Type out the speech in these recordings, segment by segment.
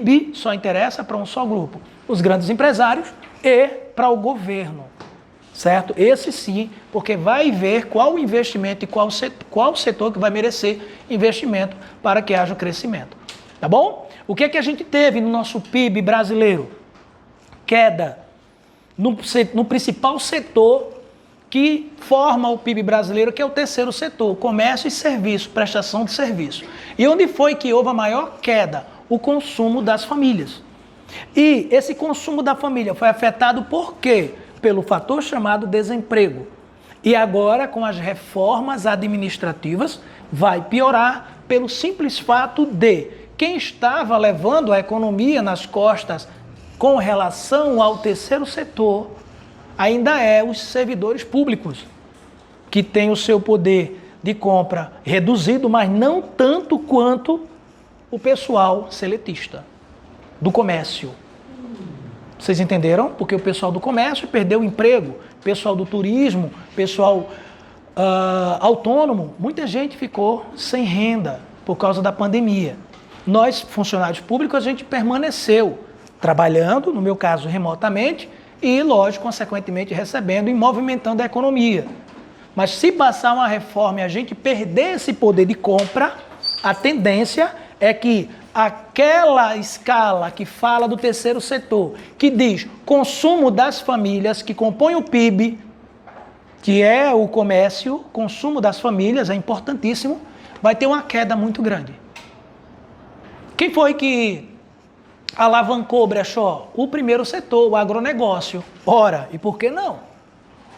PIB só interessa para um só grupo, os grandes empresários e para o governo, certo? Esse sim, porque vai ver qual o investimento e qual setor que vai merecer investimento para que haja o crescimento, tá bom? O que é que a gente teve no nosso PIB brasileiro? Queda no principal setor que forma o PIB brasileiro, que é o terceiro setor, comércio e serviço, prestação de serviço. E onde foi que houve a maior queda? O consumo das famílias. E esse consumo da família foi afetado por quê? Pelo fator chamado desemprego. E agora, com as reformas administrativas, vai piorar pelo simples fato de quem estava levando a economia nas costas com relação ao terceiro setor ainda é os servidores públicos, que têm o seu poder de compra reduzido, mas não tanto quanto o pessoal seletista do comércio. Vocês entenderam? Porque o pessoal do comércio perdeu o emprego, o pessoal do turismo, o pessoal autônomo, muita gente ficou sem renda por causa da pandemia. Nós, funcionários públicos, a gente permaneceu trabalhando, no meu caso, remotamente, e, lógico, consequentemente, recebendo e movimentando a economia. Mas se passar uma reforma e a gente perder esse poder de compra, a tendência é que aquela escala que fala do terceiro setor, que diz consumo das famílias, que compõe o PIB, que é o comércio, consumo das famílias, é importantíssimo, vai ter uma queda muito grande. Quem foi que alavancou, Brechó? O primeiro setor, o agronegócio. Ora, e por que não?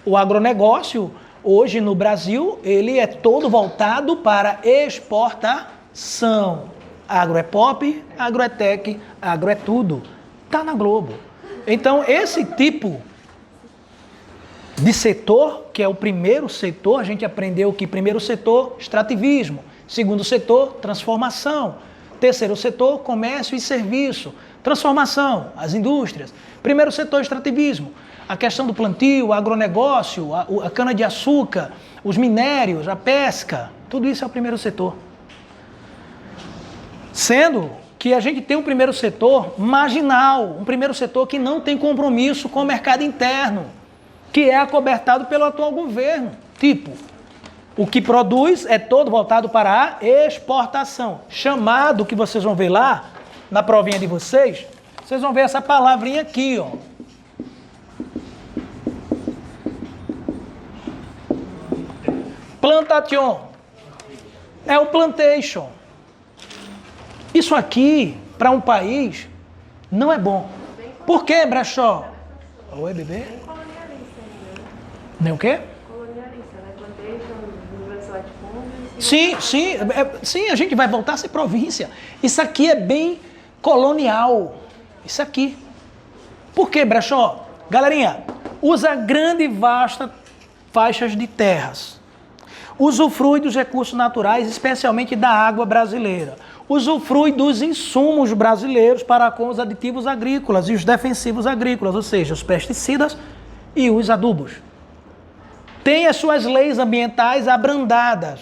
O agronegócio, hoje no Brasil, ele é todo voltado para exportação. Agro é pop, agro é tech, agro é tudo. Está na Globo. Então, esse tipo de setor, que é o primeiro setor, a gente aprendeu que primeiro setor, extrativismo. Segundo setor, transformação. Terceiro setor, comércio e serviço. Transformação, as indústrias. Primeiro setor, extrativismo. A questão do plantio, o agronegócio, a cana-de-açúcar, os minérios, a pesca. Tudo isso é o primeiro setor. Sendo que a gente tem um primeiro setor marginal, um primeiro setor que não tem compromisso com o mercado interno, que é acobertado pelo atual governo. Tipo, o que produz é todo voltado para a exportação. Chamado, que vocês vão ver lá, na provinha de vocês, vocês vão ver essa palavrinha aqui, ó. Plantation. É o plantation. Isso aqui, para um país, não é bom. Por quê, Brechó? Oi, bebê? Nem o quê? Colonialista, né? Plantation, Universidade de Fundos. Sim, a gente vai voltar a ser província. Isso aqui é bem colonial. Isso aqui. Por quê, Brechó? Galerinha, usa grande e vasta faixas de terras. Usufrui dos recursos naturais, especialmente da água brasileira. Usufrui dos insumos brasileiros para com os aditivos agrícolas e os defensivos agrícolas, ou seja, os pesticidas e os adubos. Tem as suas leis ambientais abrandadas.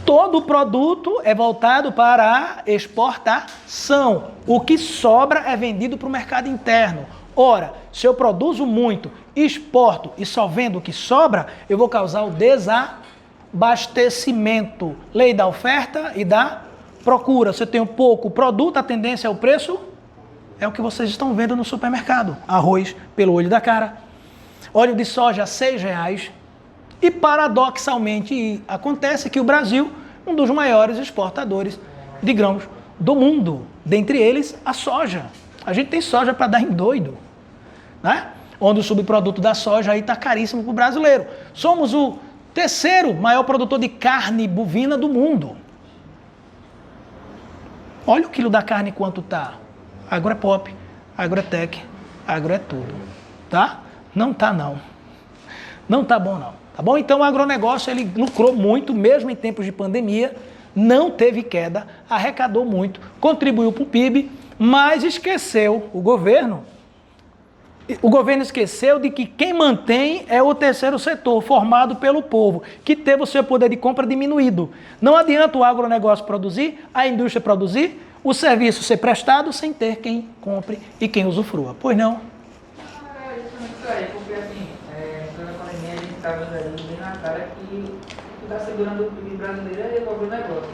Todo o produto é voltado para a exportação. O que sobra é vendido para o mercado interno. Ora, se eu produzo muito, exporto e só vendo o que sobra, eu vou causar o desabastecimento. Lei da oferta e da procura. Se eu tenho pouco produto, a tendência é o preço é o que vocês estão vendo no supermercado. Arroz pelo olho da cara. Óleo de soja, R$6. E paradoxalmente acontece que o Brasil é um dos maiores exportadores de grãos do mundo. Dentre eles, a soja. A gente tem soja para dar em doido, né? Onde o subproduto da soja aí está caríssimo para o brasileiro. Somos o terceiro maior produtor de carne bovina do mundo. Olha o quilo da carne quanto está. Agro é pop, agro é tech, agro é tudo, tá? Não tá não. Não tá bom não. Tá bom? Então o agronegócio ele lucrou muito, mesmo em tempos de pandemia, não teve queda, arrecadou muito, contribuiu para o PIB, mas esqueceu o governo esqueceu de que quem mantém é o terceiro setor, formado pelo povo, que teve o seu poder de compra diminuído. Não adianta o agronegócio produzir, a indústria produzir, o serviço ser prestado sem ter quem compre e quem usufrua. Pois não? Justamente isso aí, porque assim, quando a pandemia a gente está vendo aí bem na cara que o que está segurando o PIB brasileiro é o negócio.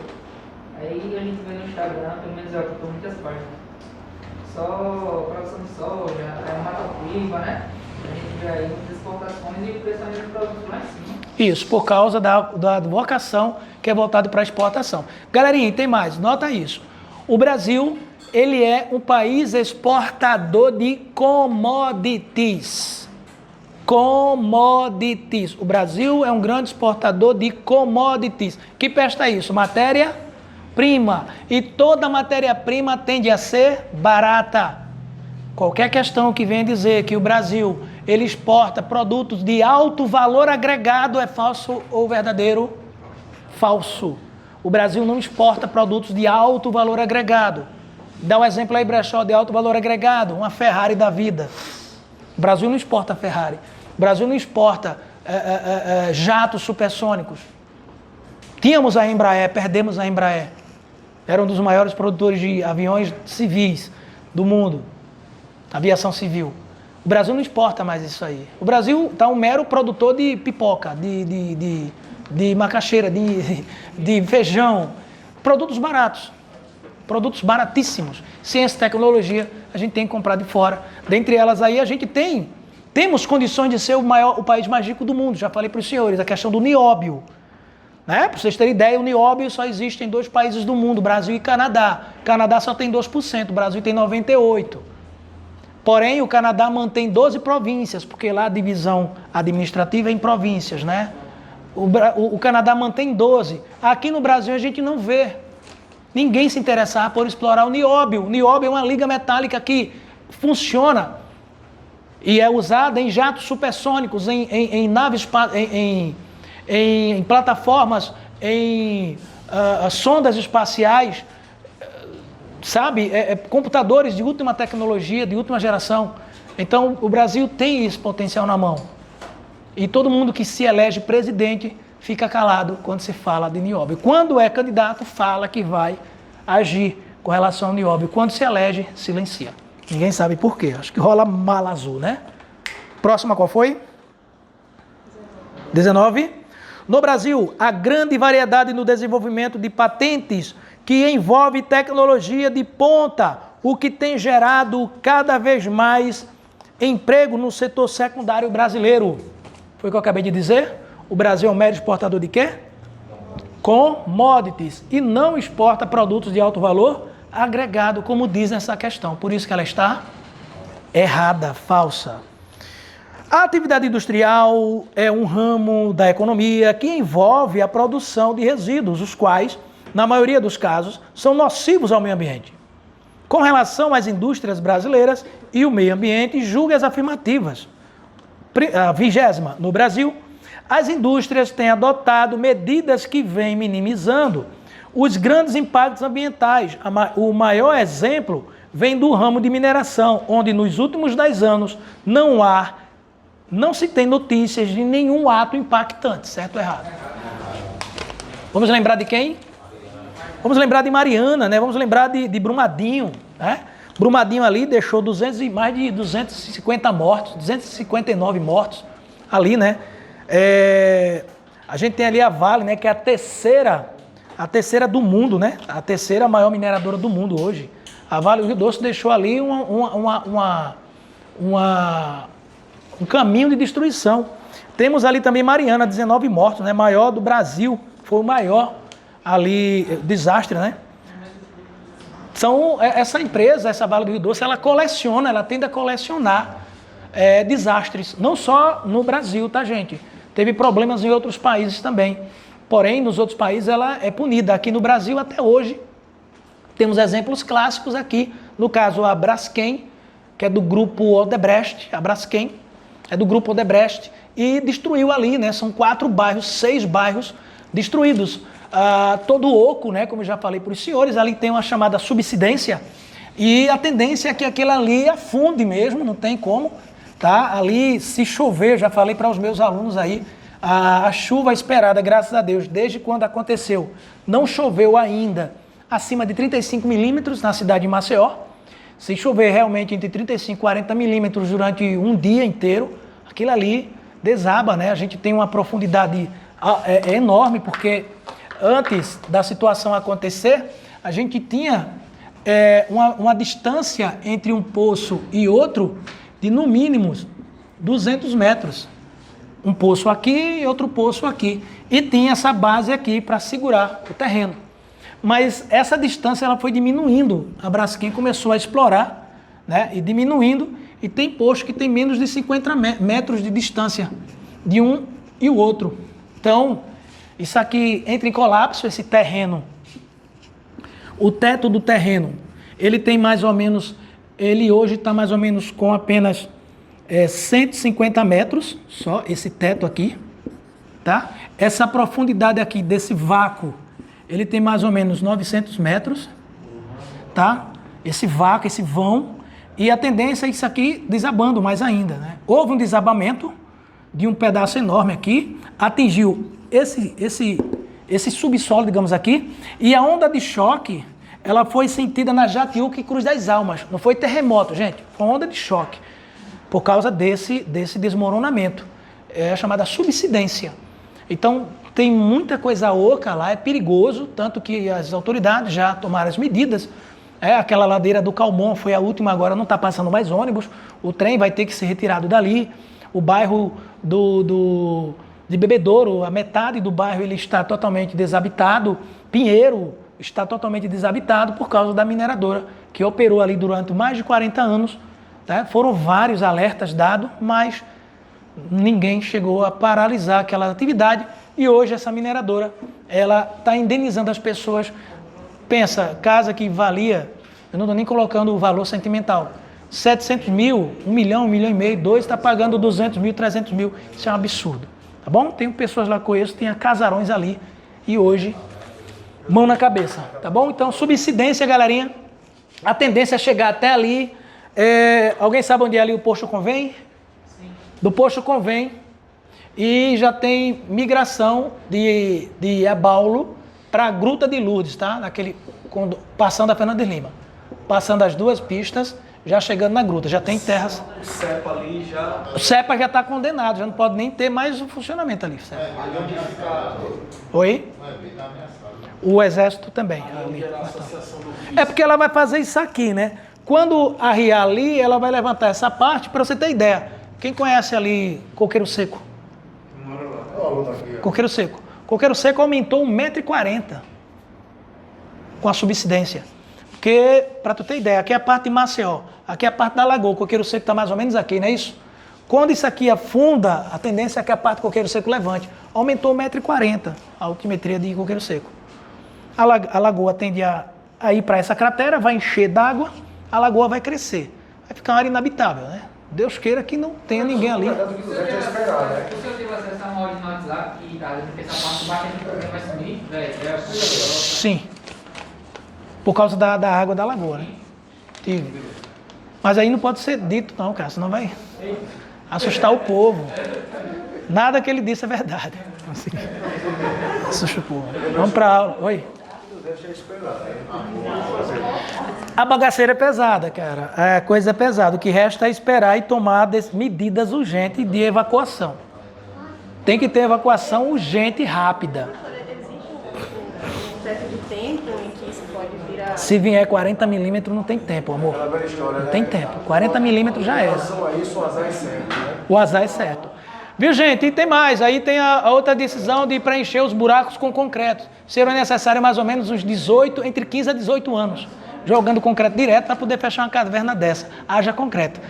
Aí a gente vê no Instagram, pelo menos eu acompanho muitas páginas, só produção de soja, mata-piba, né? A gente vê aí muitas exportações e o preço de produtos lá em cima. Isso, por causa da vocação que é voltado para a exportação. Galerinha, tem mais, nota isso. O Brasil, ele é um país exportador de commodities. Commodities. O Brasil é um grande exportador de commodities. Que presta isso? Matéria-prima. E toda matéria-prima tende a ser barata. Qualquer questão que venha dizer que o Brasil ele exporta produtos de alto valor agregado é falso ou verdadeiro? Falso. O Brasil não exporta produtos de alto valor agregado. Dá um exemplo aí, brechó, de alto valor agregado, uma Ferrari da vida. O Brasil não exporta Ferrari. O Brasil não exporta jatos supersônicos. Tínhamos a Embraer, perdemos a Embraer. Era um dos maiores produtores de aviões civis do mundo. Aviação civil. O Brasil não exporta mais isso aí. O Brasil está um mero produtor de pipoca, de macaxeira, de feijão. Produtos baratos. Produtos baratíssimos. Ciência e tecnologia, a gente tem que comprar de fora. Dentre elas aí, a gente temos condições de ser o país mais rico do mundo. Já falei para os senhores, a questão do nióbio. Né? Para vocês terem ideia, o nióbio só existe em 2 países do mundo, Brasil e Canadá. O Canadá só tem 2%, o Brasil tem 98%. Porém, o Canadá mantém 12 províncias, porque lá a divisão administrativa é em províncias, né? O Canadá mantém 12. Aqui no Brasil a gente não vê ninguém se interessar por explorar o nióbio. O nióbio é uma liga metálica que funciona e é usada em jatos supersônicos, em naves, em plataformas, em sondas espaciais, sabe? Computadores de última tecnologia, de última geração. Então, o Brasil tem esse potencial na mão. E todo mundo que se elege presidente fica calado quando se fala de nióbio. Quando é candidato, fala que vai agir com relação ao nióbio. Quando se elege, silencia. Ninguém sabe por quê. Acho que rola mala azul, né? Próxima qual foi? 19. No Brasil, a grande variedade no desenvolvimento de patentes que envolve tecnologia de ponta, o que tem gerado cada vez mais emprego no setor secundário brasileiro. Foi o que eu acabei de dizer? O Brasil é um mero exportador de quê? Commodities. E não exporta produtos de alto valor agregado, como diz nessa questão. Por isso que ela está errada, falsa. A atividade industrial é um ramo da economia que envolve a produção de resíduos, os quais, na maioria dos casos, são nocivos ao meio ambiente. Com relação às indústrias brasileiras e o meio ambiente, julgue as afirmativas. A 20ª, no Brasil, as indústrias têm adotado medidas que vêm minimizando os grandes impactos ambientais. O maior exemplo vem do ramo de mineração, onde nos últimos 10 anos não se tem notícias de nenhum ato impactante, certo ou errado? Vamos lembrar de quem? Vamos lembrar de Mariana, né? Vamos lembrar de Brumadinho, né? Brumadinho ali deixou mais de 250 mortos, 259 mortos ali, né? A gente tem ali a Vale, né? Que é a terceira do mundo, né? A terceira maior mineradora do mundo hoje. A Vale do Rio Doce deixou ali um caminho de destruição. Temos ali também Mariana, 19 mortos, né? Maior do Brasil, foi o maior ali desastre, né? Essa empresa, essa Vale do Rio Doce, ela tende a colecionar desastres, não só no Brasil, tá, gente? Teve problemas em outros países também, porém, nos outros países ela é punida. Aqui no Brasil, até hoje, temos exemplos clássicos aqui, no caso a Braskem, que é do grupo Odebrecht, a Braskem é do grupo Odebrecht, e destruiu ali, né? São 6 bairros destruídos. Todo oco, né, como eu já falei para os senhores, ali tem uma chamada subsidência e a tendência é que aquele ali afunde mesmo, não tem como, tá? Ali, se chover, já falei para os meus alunos aí, a chuva esperada, graças a Deus, desde quando aconteceu, não choveu ainda acima de 35 milímetros na cidade de Maceió. Se chover realmente entre 35 e 40 milímetros durante um dia inteiro, aquilo ali desaba, né? A gente tem uma profundidade enorme, porque antes da situação acontecer, a gente tinha uma distância entre um poço e outro de no mínimo 200 metros. Um poço aqui e outro poço aqui. E tinha essa base aqui para segurar o terreno. Mas essa distância ela foi diminuindo. A Braskem começou a explorar, né, e diminuindo. E tem poço que tem menos de 50 metros de distância de um e o outro. Então, isso aqui entra em colapso, esse terreno. O teto do terreno, ele tem mais ou menos, ele hoje está mais ou menos com apenas 150 metros, só esse teto aqui, tá? Essa profundidade aqui desse vácuo, ele tem mais ou menos 900 metros, tá? Esse vácuo, esse vão, e a tendência é isso aqui desabando mais ainda, né? Houve um desabamento de um pedaço enorme aqui, atingiu esse subsolo, digamos aqui, e a onda de choque, ela foi sentida na Jatiuca e Cruz das Almas. Não foi terremoto, gente, foi onda de choque, por causa desse desmoronamento. É a chamada subsidência. Então, tem muita coisa oca lá, é perigoso, tanto que as autoridades já tomaram as medidas. Aquela ladeira do Calmon foi a última, agora não está passando mais ônibus, o trem vai ter que ser retirado dali. O bairro de Bebedouro, a metade do bairro ele está totalmente desabitado. Pinheiro está totalmente desabitado por causa da mineradora, que operou ali durante mais de 40 anos. Tá? Foram vários alertas dados, mas ninguém chegou a paralisar aquela atividade. E hoje essa mineradora ela está indenizando as pessoas. Pensa, casa que valia, eu não estou nem colocando o valor sentimental, 700 mil, 1 milhão, 1 milhão e meio, 2, está pagando 200 mil, 300 mil. Isso é um absurdo, tá bom? Tem pessoas lá que conheço, tem casarões ali e hoje, mão na cabeça, tá bom? Então, subsidência, galerinha, a tendência é chegar até ali. Alguém sabe onde é ali o Posto Convém? Sim. Do Posto Convém, e já tem migração de Abaulo para a Gruta de Lourdes, tá? Passando a Fernando de Lima, passando as duas pistas, já chegando na gruta, já tem terras. O CEPA ali já... O CEPA já está condenado, já não pode nem ter mais o funcionamento ali. onde fica... Oi? O Exército também. Ali. É porque ela vai fazer isso aqui, né? Quando arriar ali, ela vai levantar essa parte, para você ter ideia. Quem conhece ali Coqueiro Seco? Coqueiro Seco. Coqueiro Seco aumentou 1,40 m com a subsidência. Porque, para tu ter ideia, aqui é a parte de Maceió, aqui é a parte da Lagoa, o Coqueiro Seco está mais ou menos aqui, não é isso? Quando isso aqui afunda, a tendência é que a parte do Coqueiro Seco levante. Aumentou 1,40 m a altimetria de Coqueiro Seco. A Lagoa tende a ir para essa cratera, vai encher d'água, a Lagoa vai crescer. Vai ficar uma área inabitável, né? Deus queira que não tenha ninguém ali. O senhor teve acesso a uma hora no WhatsApp que tá dizendo que essa parte do baixo do vai sumir, velho? Sim. Por causa da água da lagoa, né? Tive. Mas aí não pode ser dito não, cara, senão vai assustar o povo. Nada que ele disse é verdade. Assim, assusta o povo. Vamos para a aula. Oi? A bagaceira é pesada, cara. A coisa é pesada. O que resta é esperar e tomar medidas urgentes de evacuação. Tem que ter evacuação urgente e rápida. Um certo de tempo em que isso pode virar... Se vier 40 milímetros, não tem tempo, amor. Não tem tempo. 40 milímetros já é. O azar é certo. Viu, gente? E tem mais. Aí tem a outra decisão de preencher os buracos com concreto. Serão necessários mais ou menos uns 18, entre 15 a 18 anos. Jogando concreto direto para poder fechar uma caverna dessa. Haja concreto.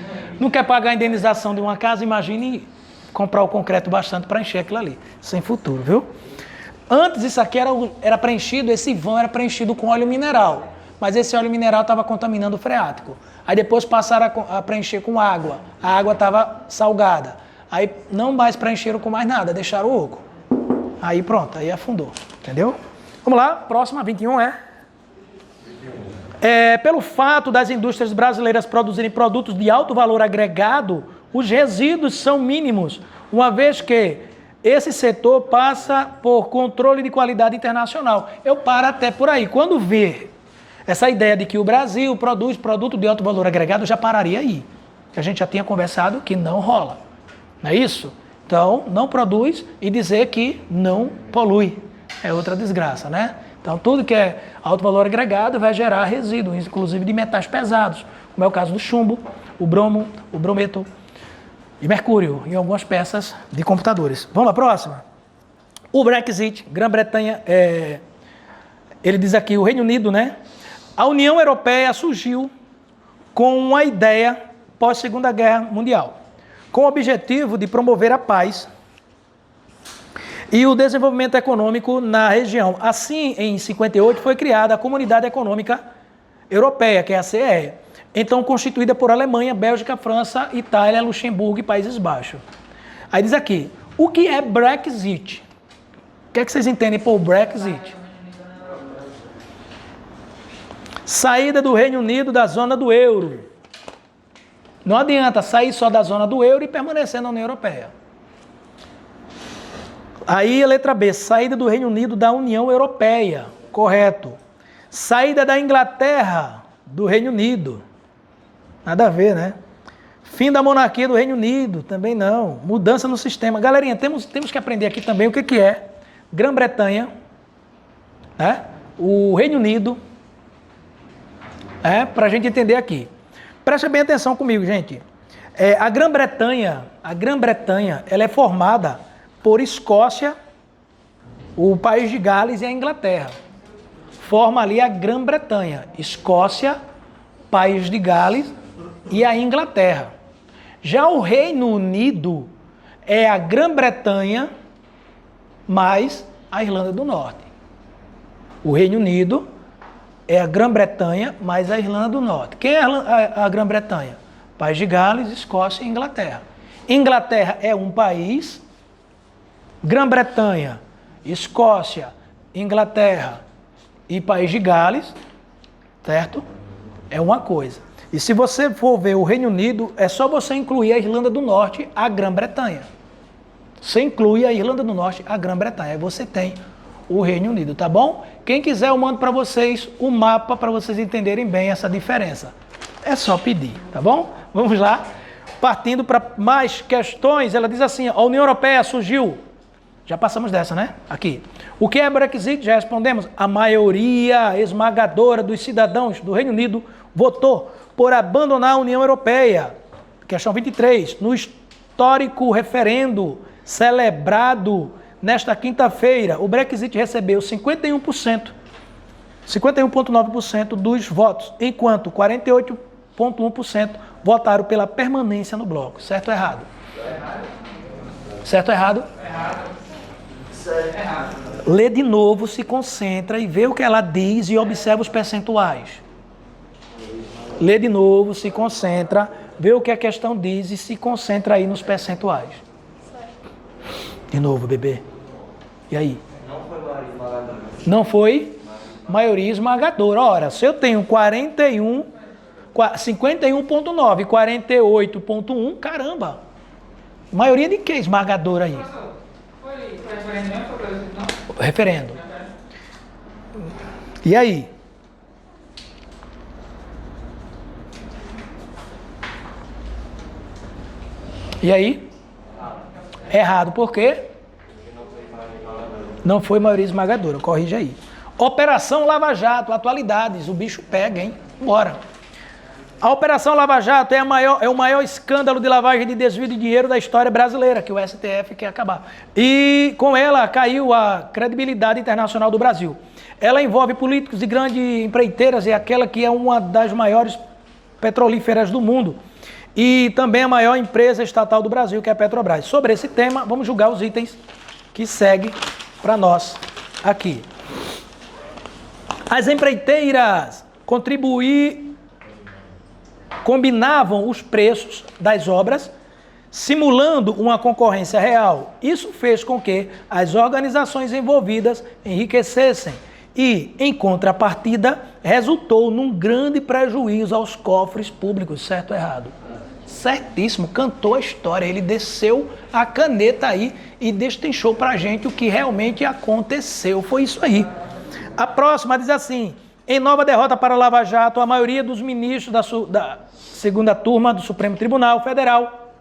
Não quer pagar a indenização de uma casa, imagine comprar o concreto bastante para encher aquilo ali. Sem futuro, viu? Antes isso aqui era preenchido, esse vão era preenchido com óleo mineral. Mas esse óleo mineral estava contaminando o freático. Aí depois passaram a preencher com água. A água estava salgada. Aí não mais preencheram com mais nada, deixaram o oco. Aí pronto, aí afundou. Entendeu? Vamos lá, próxima, 21 pelo fato das indústrias brasileiras produzirem produtos de alto valor agregado, os resíduos são mínimos, uma vez que esse setor passa por controle de qualidade internacional. Eu paro até por aí. Quando ver essa ideia de que o Brasil produz produto de alto valor agregado, eu já pararia aí. Que a gente já tinha conversado que não rola. Não é isso? Então, não produz e dizer que não polui. É outra desgraça, né? Então, tudo que é alto valor agregado vai gerar resíduos, inclusive de metais pesados, como é o caso do chumbo, o bromo, o brometo e mercúrio em algumas peças de computadores. Vamos à próxima? O Brexit, Grã-Bretanha, ele diz aqui, o Reino Unido, né? A União Europeia surgiu com uma ideia pós-Segunda Guerra Mundial, com o objetivo de promover a paz e o desenvolvimento econômico na região. Assim, em 58, foi criada a Comunidade Econômica Europeia, que é a CEE, então constituída por Alemanha, Bélgica, França, Itália, Luxemburgo e Países Baixos. Aí diz aqui, o que é Brexit? O que é que vocês entendem por Brexit? Saída do Reino Unido da zona do euro. Não adianta sair só da zona do euro e permanecer na União Europeia. Aí a letra B, saída do Reino Unido da União Europeia. Correto. Saída da Inglaterra do Reino Unido. Nada a ver, né? Fim da monarquia do Reino Unido, também não. Mudança no sistema. Galerinha, temos que aprender aqui também o que é Grã-Bretanha, né? O Reino Unido, para a gente entender aqui. Presta bem atenção comigo, gente. A Grã-Bretanha, ela é formada por Escócia, o país de Gales e a Inglaterra. Forma ali a Grã-Bretanha. Escócia, país de Gales e a Inglaterra. Já o Reino Unido é a Grã-Bretanha mais a Irlanda do Norte. O Reino Unido é a Grã-Bretanha mais a Irlanda do Norte. Quem é a Grã-Bretanha? País de Gales, Escócia e Inglaterra. Inglaterra é um país, Grã-Bretanha, Escócia, Inglaterra e País de Gales, certo? É uma coisa. E se você for ver o Reino Unido, é só você incluir a Irlanda do Norte, a Grã-Bretanha. Você inclui a Irlanda do Norte, a Grã-Bretanha. Aí você tem o Reino Unido, tá bom? Quem quiser, eu mando para vocês o mapa para vocês entenderem bem essa diferença. É só pedir, tá bom? Vamos lá. Partindo para mais questões, ela diz assim, a União Europeia surgiu. Já passamos dessa, né? Aqui. O que é Brexit? Já respondemos. A maioria esmagadora dos cidadãos do Reino Unido votou por abandonar a União Europeia. Questão 23. No histórico referendo celebrado nesta quinta-feira, o Brexit recebeu 51,9% dos votos, enquanto 48,1% votaram pela permanência no bloco. Certo ou errado? Certo ou errado? Errado. Lê de novo, se concentra e vê o que ela diz e observa os percentuais. Lê de novo, se concentra, vê o que a questão diz e se concentra aí nos percentuais. De novo, bebê. E aí? Não foi maioria esmagadora. Não foi maioria esmagadora. Ora, se eu tenho 51,9 e 48,1, caramba. Maioria de que esmagadora aí? Foi referendo mesmo? Foi plebiscito, não? Referendo. E aí? E aí? Errado, por quê? Não foi maioria esmagadora, corrige aí. Operação Lava Jato, atualidades, o bicho pega, hein? Bora. A Operação Lava Jato é o maior escândalo de lavagem de desvio de dinheiro da história brasileira, que o STF quer acabar. E com ela caiu a credibilidade internacional do Brasil. Ela envolve políticos de grandes empreiteiras e aquela que é uma das maiores petrolíferas do mundo. E também a maior empresa estatal do Brasil, que é a Petrobras. Sobre esse tema, vamos julgar os itens que seguem para nós aqui. As empreiteiras combinavam os preços das obras, simulando uma concorrência real. Isso fez com que as organizações envolvidas enriquecessem e, em contrapartida, resultou num grande prejuízo aos cofres públicos. Certo ou errado? certíssimo, cantou a história, ele desceu a caneta aí e destrinchou pra gente o que realmente aconteceu. Foi isso aí. A próxima diz assim: em nova derrota para a Lava Jato, a maioria dos ministros da segunda turma do Supremo Tribunal Federal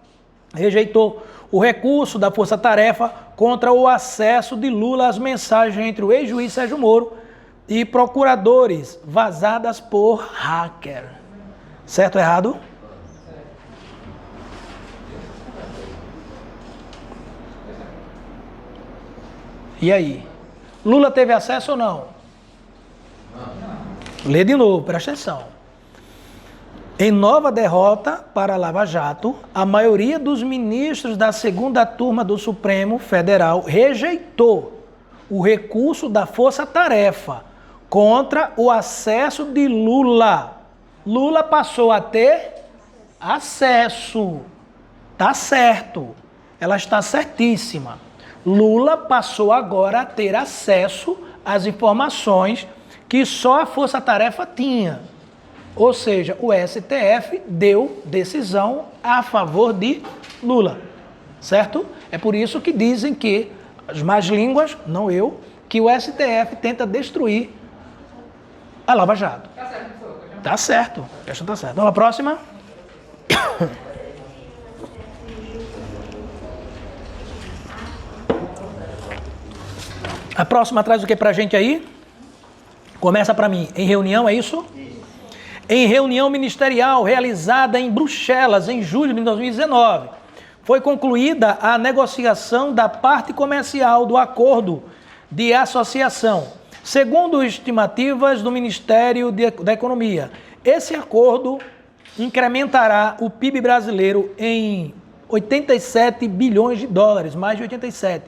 rejeitou o recurso da Força Tarefa contra o acesso de Lula às mensagens entre o ex-juiz Sérgio Moro e procuradores vazadas por hacker. Certo ou errado? E aí? Lula teve acesso ou não? Lê de novo, presta atenção. Em nova derrota para a Lava Jato, a maioria dos ministros da segunda turma do Supremo Federal rejeitou o recurso da Força Tarefa contra o acesso de Lula. Lula passou a ter acesso. Tá certo. Ela está certíssima. Lula passou agora a ter acesso às informações que só a Força Tarefa tinha. Ou seja, o STF deu decisão a favor de Lula, certo? É por isso que dizem que, as más línguas, não eu, que o STF tenta destruir a Lava Jato. Tá certo, professor. Tá certo, a questão tá certa. Vamos à próxima. A próxima traz o que pra gente aí? Começa pra mim. Em reunião, é isso? Em reunião ministerial realizada em Bruxelas, em julho de 2019, foi concluída a negociação da parte comercial do acordo de associação. Segundo estimativas do Ministério da Economia, esse acordo incrementará o PIB brasileiro em 87 bilhões de dólares, mais de 87,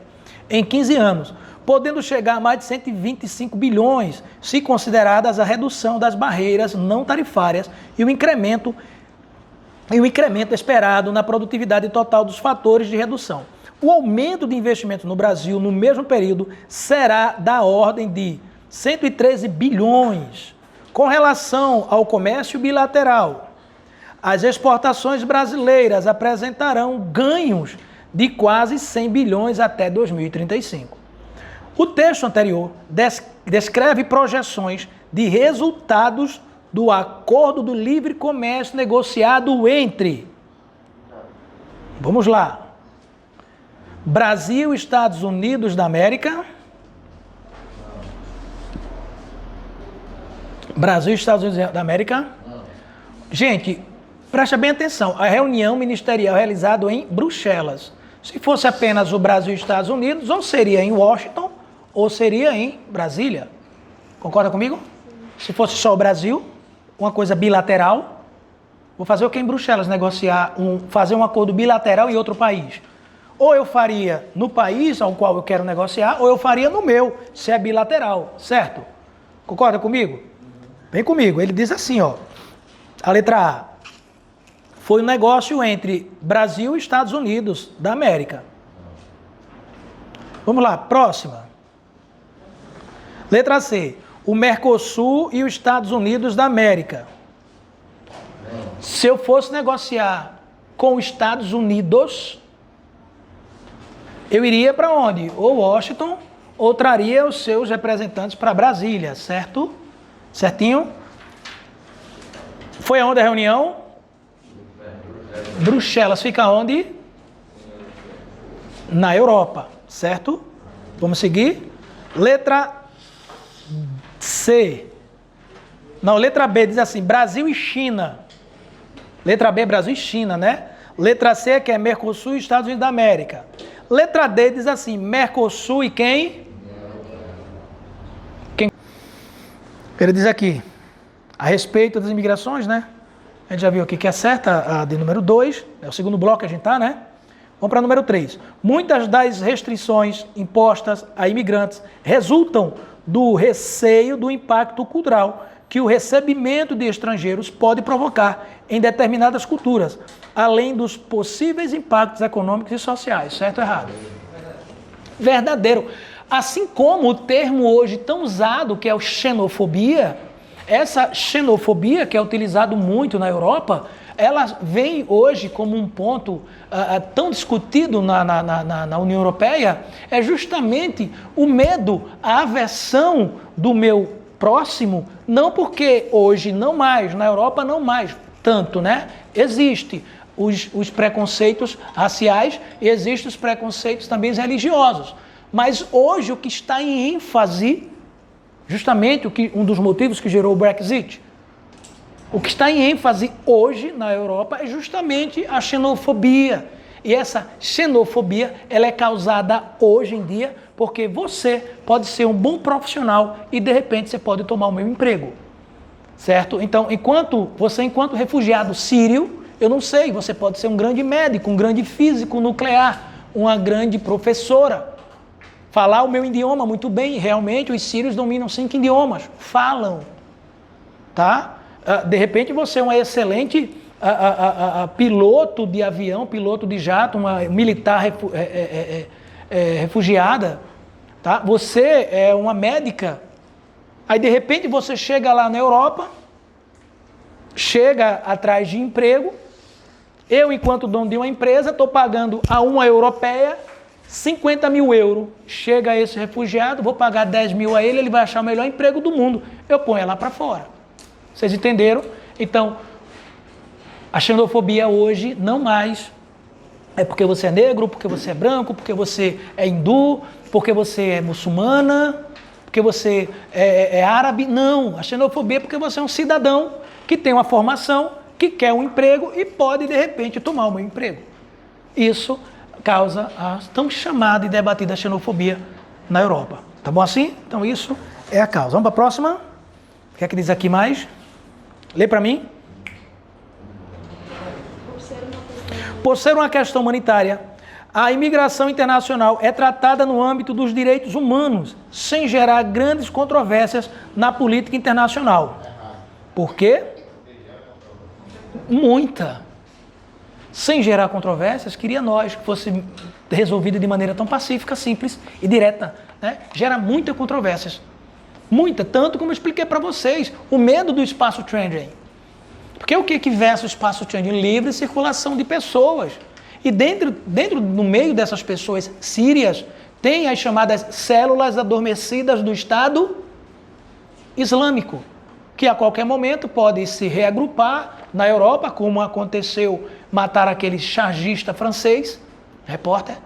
em 15 anos, podendo chegar a mais de 125 bilhões, se consideradas a redução das barreiras não tarifárias e o incremento esperado na produtividade total dos fatores de redução. O aumento de investimentos no Brasil no mesmo período será da ordem de 113 bilhões. Com relação ao comércio bilateral, as exportações brasileiras apresentarão ganhos de quase 100 bilhões até 2035. O texto anterior descreve projeções de resultados do Acordo do Livre Comércio negociado entre, vamos lá, Brasil e Estados Unidos da América, Brasil e Estados Unidos da América. Gente, presta bem atenção, a reunião ministerial realizada em Bruxelas. Se fosse apenas o Brasil e Estados Unidos, ou seria em Washington, ou seria em Brasília. Concorda comigo? Se fosse só o Brasil, uma coisa bilateral, vou fazer o que em Bruxelas? Fazer um acordo bilateral em outro país. Ou eu faria no país ao qual eu quero negociar, ou eu faria no meu, se é bilateral, certo? Concorda comigo? Vem comigo. Ele diz assim, ó, a letra A. Foi um negócio entre Brasil e Estados Unidos da América. Vamos lá, próxima. Letra C. O Mercosul e os Estados Unidos da América. Se eu fosse negociar com os Estados Unidos, eu iria para onde? Ou Washington, ou traria os seus representantes para Brasília, certo? Certinho? Foi aonde a reunião? Bruxelas. Fica onde? Na Europa, certo? Vamos seguir? Letra C. Não, letra B diz assim, Brasil e China. Letra B, Brasil e China, né? Letra C, que é Mercosul e Estados Unidos da América. Letra D diz assim, Mercosul e quem? Ele diz aqui, a respeito das imigrações, né? A gente já viu aqui que é certa a de número 2, é o segundo bloco que a gente tá, né? Vamos para número 3. Muitas das restrições impostas a imigrantes resultam do receio do impacto cultural que o recebimento de estrangeiros pode provocar em determinadas culturas, além dos possíveis impactos econômicos e sociais. Certo ou errado? Verdadeiro. Assim como o termo hoje tão usado, que é o xenofobia, essa xenofobia que é utilizado muito na Europa, ela vem hoje como um ponto tão discutido na União Europeia, é justamente o medo, a aversão do meu próximo, não porque hoje não mais, na Europa não mais tanto, né? Existe os preconceitos raciais e existem os preconceitos também religiosos. Mas hoje o que está em ênfase, justamente um dos motivos que gerou o Brexit, o que está em ênfase hoje na Europa é justamente a xenofobia. E essa xenofobia, ela é causada hoje em dia porque você pode ser um bom profissional e de repente você pode tomar o meu emprego. Certo? Então, enquanto refugiado sírio, eu não sei, você pode ser um grande médico, um grande físico nuclear, uma grande professora. Falar o meu idioma muito bem, realmente os sírios dominam 5 idiomas, falam. Tá? De repente você é um excelente piloto de avião, piloto de jato, uma militar refugiada, tá? Você é uma médica, aí de repente você chega lá na Europa, chega atrás de emprego, eu enquanto dono de uma empresa estou pagando a uma europeia 50 mil euros, chega esse refugiado, vou pagar 10 mil a ele, ele vai achar o melhor emprego do mundo, eu ponho ela para fora. Vocês entenderam? Então, a xenofobia hoje não mais é porque você é negro, porque você é branco, porque você é hindu, porque você é muçulmana, porque você é árabe. Não, a xenofobia é porque você é um cidadão que tem uma formação, que quer um emprego e pode, de repente, tomar o meu emprego. Isso causa a tão chamada e debatida xenofobia na Europa. Tá bom assim? Então, isso é a causa. Vamos para a próxima? O que é que diz aqui mais? Lê para mim. Por ser uma questão humanitária, a imigração internacional é tratada no âmbito dos direitos humanos, sem gerar grandes controvérsias na política internacional. Por quê? Muita. Sem gerar controvérsias, queria nós que fosse resolvido de maneira tão pacífica, simples e direta. Né? Gera muita controvérsias. Muita, tanto como eu expliquei para vocês, o medo do espaço Schengen. Porque o que versa o espaço Schengen? Livre circulação de pessoas. E no meio dessas pessoas sírias, tem as chamadas células adormecidas do Estado Islâmico, que a qualquer momento podem se reagrupar na Europa, como aconteceu, matar aquele chargista francês, repórter,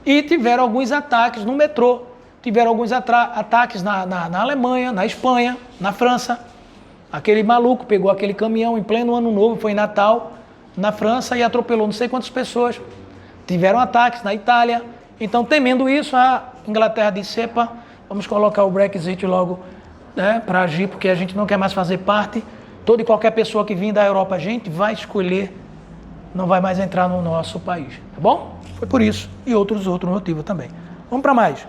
e tiveram alguns ataques no metrô. Tiveram alguns ataques na Alemanha, na Espanha, na França. Aquele maluco pegou aquele caminhão em pleno ano novo, foi em Natal, na França, e atropelou não sei quantas pessoas. Tiveram ataques na Itália. Então, temendo isso, a Inglaterra disse, epa, vamos colocar o Brexit logo, né, para agir, porque a gente não quer mais fazer parte. Toda e qualquer pessoa que vir da Europa, a gente vai escolher, não vai mais entrar no nosso país. Tá bom? Foi por isso. E outros motivos também. Vamos para mais.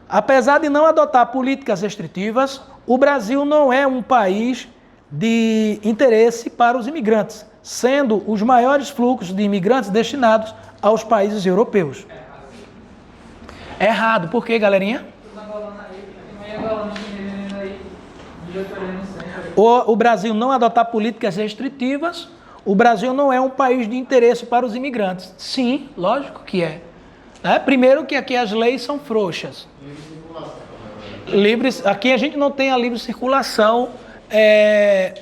Apesar de não adotar políticas restritivas, o Brasil não é um país de interesse para os imigrantes, sendo os maiores fluxos de imigrantes destinados aos países europeus. Errado. Por quê, galerinha? O Brasil não adotar políticas restritivas, o Brasil não é um país de interesse para os imigrantes. Sim, lógico que é. Primeiro que aqui as leis são frouxas. Aqui a gente não tem a livre circulação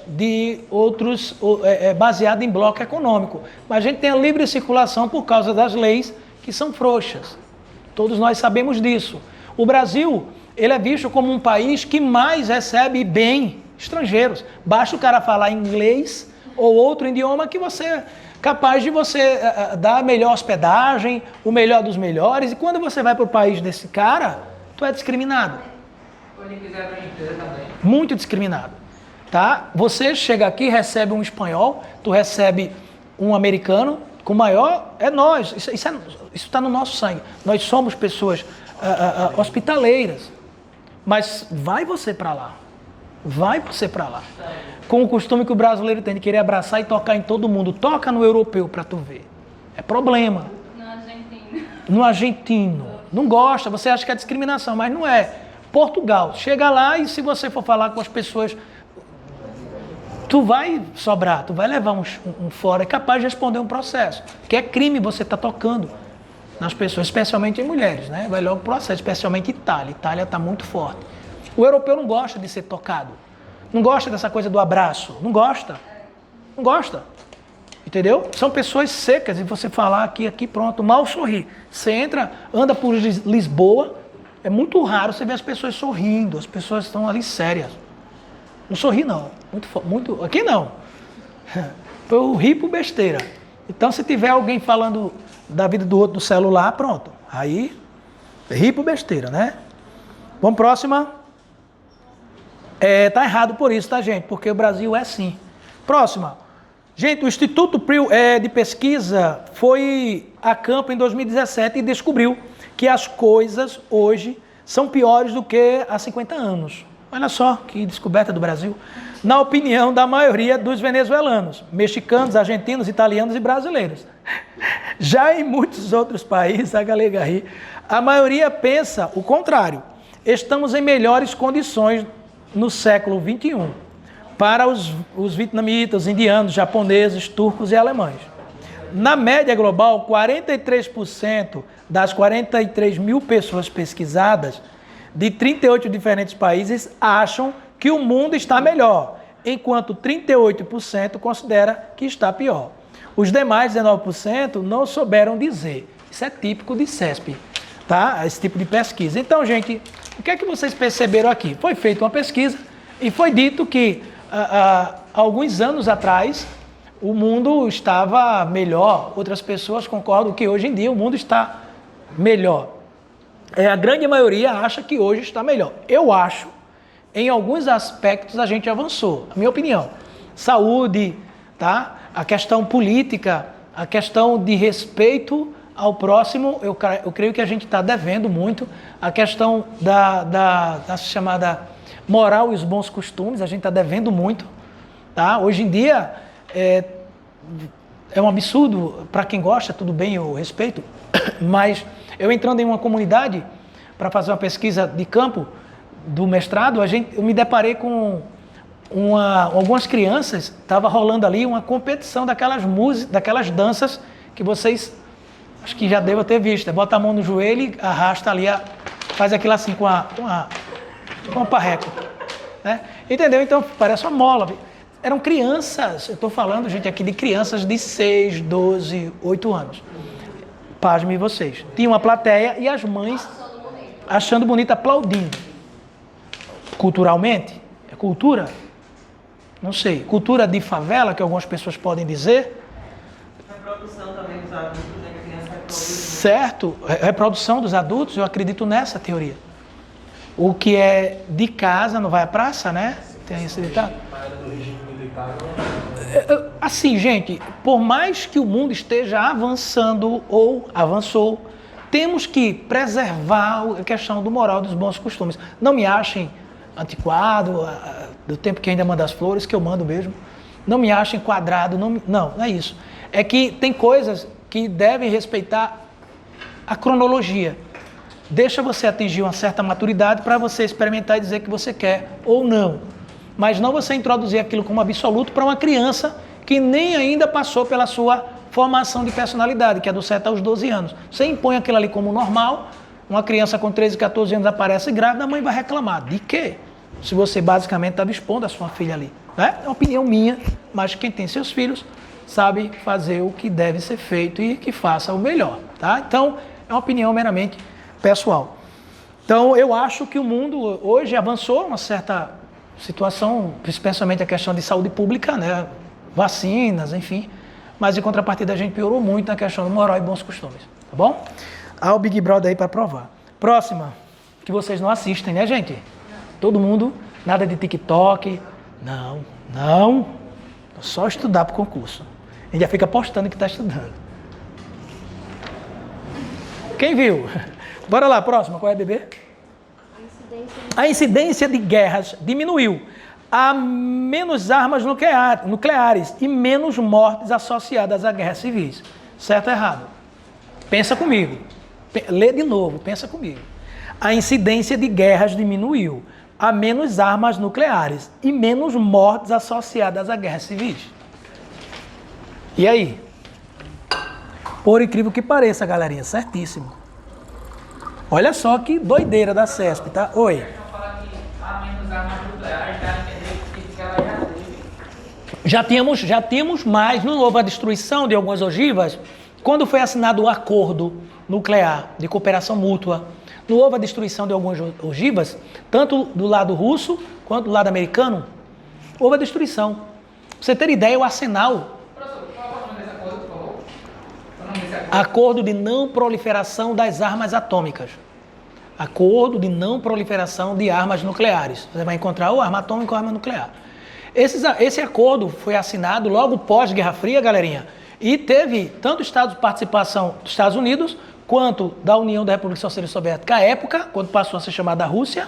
de outros baseada em bloco econômico, mas a gente tem a livre circulação por causa das leis que são frouxas. Todos nós sabemos disso. O Brasil, ele é visto como um país que mais recebe bem estrangeiros. Basta o cara falar inglês ou outro idioma que você é capaz de você dar a melhor hospedagem, o melhor dos melhores, e quando você vai para o país desse cara, tu é discriminado. Muito discriminado. Tá? Você chega aqui, recebe um espanhol, tu recebe um americano, com maior, é nós, isso está no nosso sangue. Nós somos pessoas hospitaleiras, mas vai você para lá. Vai você para lá. Com o costume que o brasileiro tem de querer abraçar e tocar em todo mundo. Toca no europeu para tu ver. É problema. No argentino. Não gosta, você acha que é discriminação, mas não é. Portugal, chega lá e se você for falar com as pessoas, tu vai sobrar, tu vai levar um fora, é capaz de responder um processo. Que é crime você estar tocando nas pessoas, especialmente em mulheres, né? Vai logo processo, especialmente Itália. Itália está muito forte. O europeu não gosta de ser tocado. Não gosta dessa coisa do abraço. Não gosta. Não gosta. Entendeu? São pessoas secas e você falar aqui, pronto, mal sorrir. Você entra, anda por Lisboa, é muito raro você ver as pessoas sorrindo, as pessoas estão ali sérias. Não sorri não, muito, aqui não. Eu ri por besteira. Então se tiver alguém falando da vida do outro no celular, pronto. Aí, ri por besteira, né? Vamos próxima. Tá errado por isso, tá gente? Porque o Brasil é assim. Próxima. Gente, o Instituto de Pesquisa foi a campo em 2017 e descobriu que as coisas hoje são piores do que há 50 anos. Olha só que descoberta do Brasil. Na opinião da maioria dos venezuelanos, mexicanos, argentinos, italianos e brasileiros. Já em muitos outros países, a galega ri, a maioria pensa o contrário. Estamos em melhores condições no século XXI. Para os vietnamitas, os indianos, japoneses, turcos e alemães. Na média global, 43% das 43 mil pessoas pesquisadas de 38 diferentes países acham que o mundo está melhor, enquanto 38% considera que está pior. Os demais 19% não souberam dizer. Isso é típico de CESP, tá? Esse tipo de pesquisa. Então, gente, o que é que vocês perceberam aqui? Foi feita uma pesquisa e foi dito que há alguns anos atrás, o mundo estava melhor. Outras pessoas concordam que hoje em dia o mundo está melhor. A grande maioria acha que hoje está melhor. Eu acho, em alguns aspectos, a gente avançou. A minha opinião. Saúde, tá? A questão política, a questão de respeito ao próximo, eu creio que a gente está devendo muito. A questão da chamada moral e os bons costumes, a gente está devendo muito, tá? Hoje em dia é um absurdo, para quem gosta, tudo bem, eu respeito, mas eu entrando em uma comunidade para fazer uma pesquisa de campo do mestrado, eu me deparei com algumas crianças, estava rolando ali uma competição daquelas músicas, daquelas danças que vocês, acho que já devem ter visto, bota a mão no joelho e arrasta ali, faz aquilo assim com um parreco, né? Entendeu? Então parece uma mola. Eram crianças, eu estou falando, gente, aqui de crianças de 6, 12, 8 anos. Pasmem vocês. Tinha uma plateia e as mães achando bonito, aplaudindo. Culturalmente? É cultura? Não sei. Cultura de favela, que algumas pessoas podem dizer. Reprodução também dos adultos, né? Que a criança reproduz. Certo. Reprodução dos adultos, eu acredito nessa teoria. O que é de casa não vai à praça, né? Tem esse ditado. Assim, gente, por mais que o mundo esteja avançando ou avançou, temos que preservar a questão do moral dos bons costumes. Não me achem antiquado, do tempo que ainda manda as flores, que eu mando mesmo. Não me achem quadrado, não é isso. É que tem coisas que devem respeitar a cronologia. Deixa você atingir uma certa maturidade para você experimentar e dizer que você quer ou não. Mas não você introduzir aquilo como absoluto para uma criança que nem ainda passou pela sua formação de personalidade, que é dos 7 aos 12 anos. Você impõe aquilo ali como normal, uma criança com 13, 14 anos aparece grávida, a mãe vai reclamar. De quê? Se você basicamente está dispondo a sua filha ali. Né? É uma opinião minha, mas quem tem seus filhos sabe fazer o que deve ser feito e que faça o melhor. Tá? Então, é uma opinião meramente pessoal. Então, eu acho que o mundo hoje avançou uma certa situação, especialmente a questão de saúde pública, né? Vacinas, enfim. Mas, em contrapartida, a gente piorou muito na questão do moral e bons costumes. Tá bom? Há o Big Brother aí para provar. Próxima, que vocês não assistem, né, gente? Todo mundo, nada de TikTok. Não. Só estudar para o concurso. A gente já fica postando que está estudando. Quem viu? Bora lá, próxima. Qual é, bebê? A incidência de guerras diminuiu. Há menos armas nucleares e menos mortes associadas a guerras civis. Certo ou errado? Pensa comigo. Lê de novo, pensa comigo. A incidência de guerras diminuiu. há menos armas nucleares e menos mortes associadas a guerras civis. E aí? Por incrível que pareça, galerinha, certíssimo. Olha só que doideira da CESP, tá? Oi. Então fala que há menos armas nucleares, dá a entender que ela Já tínhamos mais, não houve a destruição de algumas ogivas, quando foi assinado o acordo nuclear de cooperação mútua, não houve a destruição de algumas ogivas, tanto do lado russo quanto do lado americano, houve a destruição. Pra você ter ideia, o arsenal, Professor, qual é o nome desse acordo, por favor? Qual é o nome desse acordo? acordo de não proliferação das armas atômicas. Acordo de não proliferação de armas nucleares. Você vai encontrar o arma atômica ou arma nuclear. Esse acordo foi assinado logo pós-Guerra Fria, galerinha, e teve tanto participação dos Estados Unidos quanto da União da República Socialista Soviética à época, quando passou a ser chamada Rússia,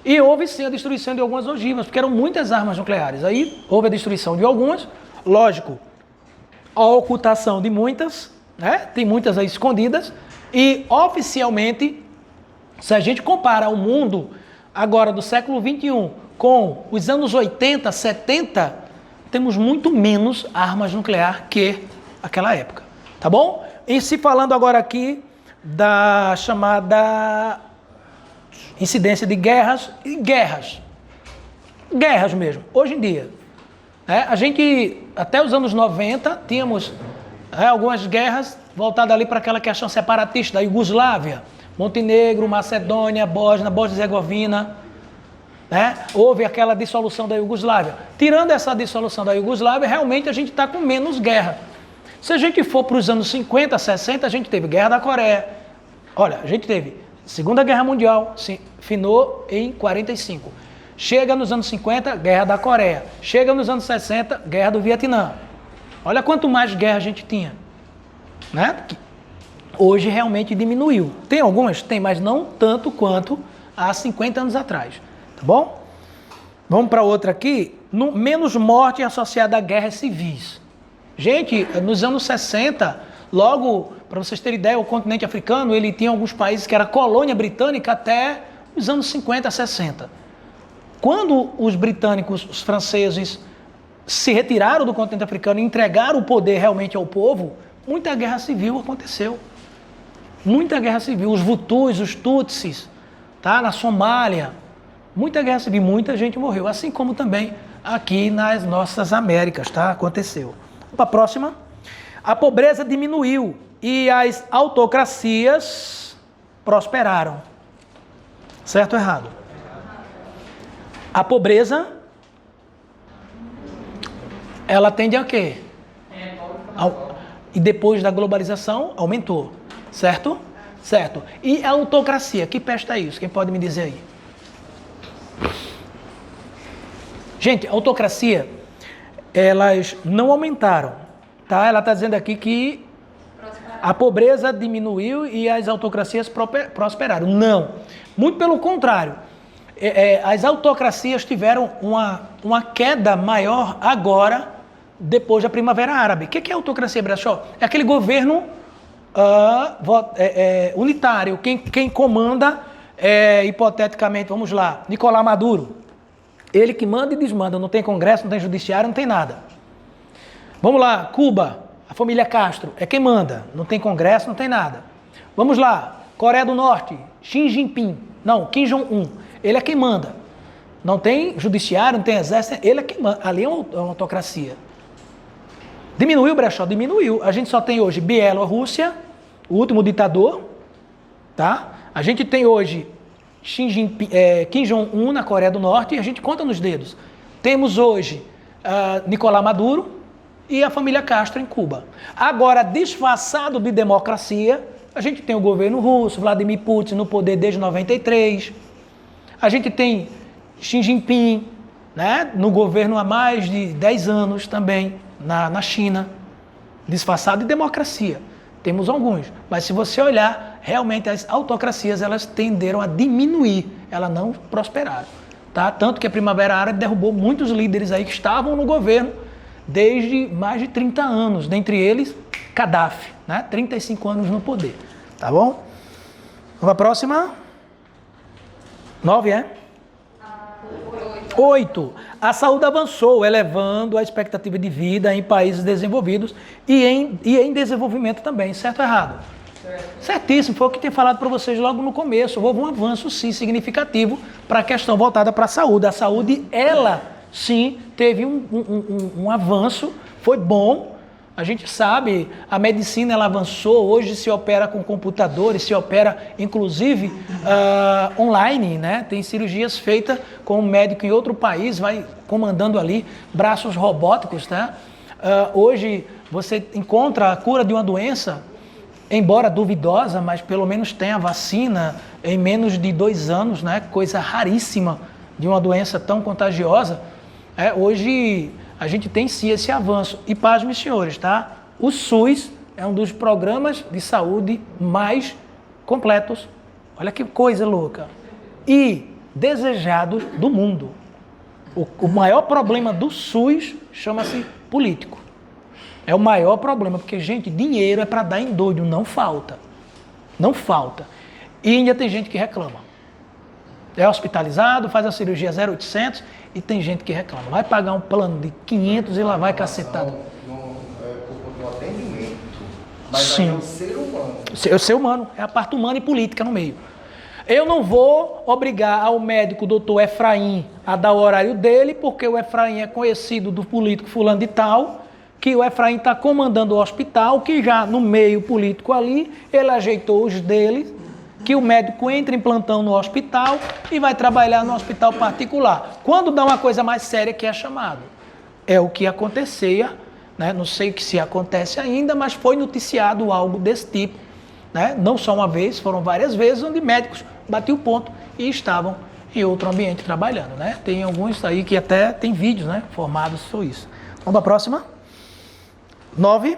e houve sim a destruição de algumas ogivas, porque eram muitas armas nucleares. Aí houve a destruição de algumas, lógico, a ocultação de muitas, né? Tem muitas aí escondidas, e oficialmente, se a gente compara o mundo agora do século XXI com os anos 80, 70, temos muito menos armas nucleares que aquela época, tá bom? E se falando agora aqui da chamada incidência de guerras e guerras mesmo, hoje em dia. A gente, até os anos 90, tínhamos algumas guerras voltadas ali para aquela questão separatista da Iugoslávia, Montenegro, Macedônia, Bósnia e Herzegovina. Houve aquela dissolução da Iugoslávia. Tirando essa dissolução da Iugoslávia, realmente a gente está com menos guerra. Se a gente for para os anos 50, 60, a gente teve Guerra da Coreia. Olha, a gente teve Segunda Guerra Mundial, finou em 45. Chega nos anos 50, Guerra da Coreia. Chega nos anos 60, Guerra do Vietnã. Olha quanto mais guerra a gente tinha. Hoje realmente diminuiu. Tem algumas? Tem, mas não tanto quanto há 50 anos atrás. Tá bom? Vamos para outra aqui. Menos morte associada a guerras civis. Gente, nos anos 60, logo, para vocês terem ideia, o continente africano, ele tinha alguns países que era colônia britânica até os anos 50, 60. Quando os britânicos, os franceses, se retiraram do continente africano e entregaram o poder realmente ao povo, muita guerra civil aconteceu. Muita guerra civil. Os Hutus, os Tutsis, na Somália, muita guerra civil, muita gente morreu. Assim como também aqui nas nossas Américas, aconteceu. Para a próxima. A pobreza diminuiu e as autocracias prosperaram. Certo ou errado? A pobreza, ela tende a quê? E depois da globalização, aumentou. Certo? Certo. E a autocracia, que peste é isso? Quem pode me dizer aí? Gente, a autocracia, elas não aumentaram, Ela está dizendo aqui que a pobreza diminuiu e as autocracias prosperaram. Não. Muito pelo contrário. As autocracias tiveram uma queda maior agora, depois da Primavera Árabe. O que é autocracia, Brechó? É aquele governo unitário. Quem comanda, hipoteticamente, vamos lá, Nicolás Maduro. Ele que manda e desmanda. Não tem congresso, não tem judiciário, não tem nada. Vamos lá, Cuba, a família Castro, é quem manda. Não tem congresso, não tem nada. Vamos lá, Coreia do Norte, Xi Jinping. Não, Kim Jong-un. Ele é quem manda. Não tem judiciário, não tem exército, ele é quem manda. Ali é uma autocracia. Diminuiu, Brechó? Diminuiu. A gente só tem hoje Bielorrússia, o último ditador, A gente tem hoje Kim Jong-un na Coreia do Norte e a gente conta nos dedos. Temos hoje Nicolás Maduro e a família Castro em Cuba. Agora, disfarçado de democracia, a gente tem o governo russo, Vladimir Putin no poder desde 93. A gente tem Xi Jinping, no governo há mais de 10 anos também, na China. Disfarçado de democracia. Temos alguns, mas se você olhar, realmente as autocracias elas tenderam a diminuir, elas não prosperaram. Tanto que a Primavera Árabe derrubou muitos líderes aí que estavam no governo desde mais de 30 anos, dentre eles Gaddafi, 35 anos no poder. Tá bom? Vamos para a próxima. 9, A 8. A saúde avançou, elevando a expectativa de vida em países desenvolvidos e em desenvolvimento também, certo ou errado? Certíssimo, foi o que tem falado para vocês logo no começo. Houve um avanço, sim, significativo para a questão voltada para a saúde. A saúde, ela, sim, teve um avanço, foi bom. A gente sabe, a medicina ela avançou, hoje se opera com computadores, se opera inclusive online, né? Tem cirurgias feitas com um médico em outro país, vai comandando ali braços robóticos, tá? Hoje você encontra a cura de uma doença, embora duvidosa, mas pelo menos tem a vacina em menos de 2 anos, né? Coisa raríssima de uma doença tão contagiosa. Hoje a gente tem sim esse avanço. E pasmem, senhores, tá? O SUS é um dos programas de saúde mais completos. Olha que coisa louca. E desejados do mundo. O maior problema do SUS chama-se político. É o maior problema, porque, gente, dinheiro é para dar em doido, não falta. Não falta. E ainda tem gente que reclama. É hospitalizado, faz a cirurgia 0800 e tem gente que reclama. Vai pagar um plano de 500 e lá vai cacetado. Por conta do atendimento, mas sim. aí é o ser humano. O ser humano, é a parte humana e política no meio. Eu não vou obrigar ao médico doutor Efraim a dar o horário dele, porque o Efraim é conhecido do político fulano de tal, que o Efraim está comandando o hospital, que já no meio político ali, ele ajeitou os dele, que o médico entra em plantão no hospital e vai trabalhar no hospital particular. Quando dá uma coisa mais séria que é chamado. É o que acontecia, né? Não sei se acontece ainda, mas foi noticiado algo desse tipo. Né? Não só uma vez, foram várias vezes, onde médicos batiam o ponto e estavam em outro ambiente trabalhando. Né? Tem alguns aí que até tem vídeos, né, formados sobre isso. Vamos para a próxima. 9.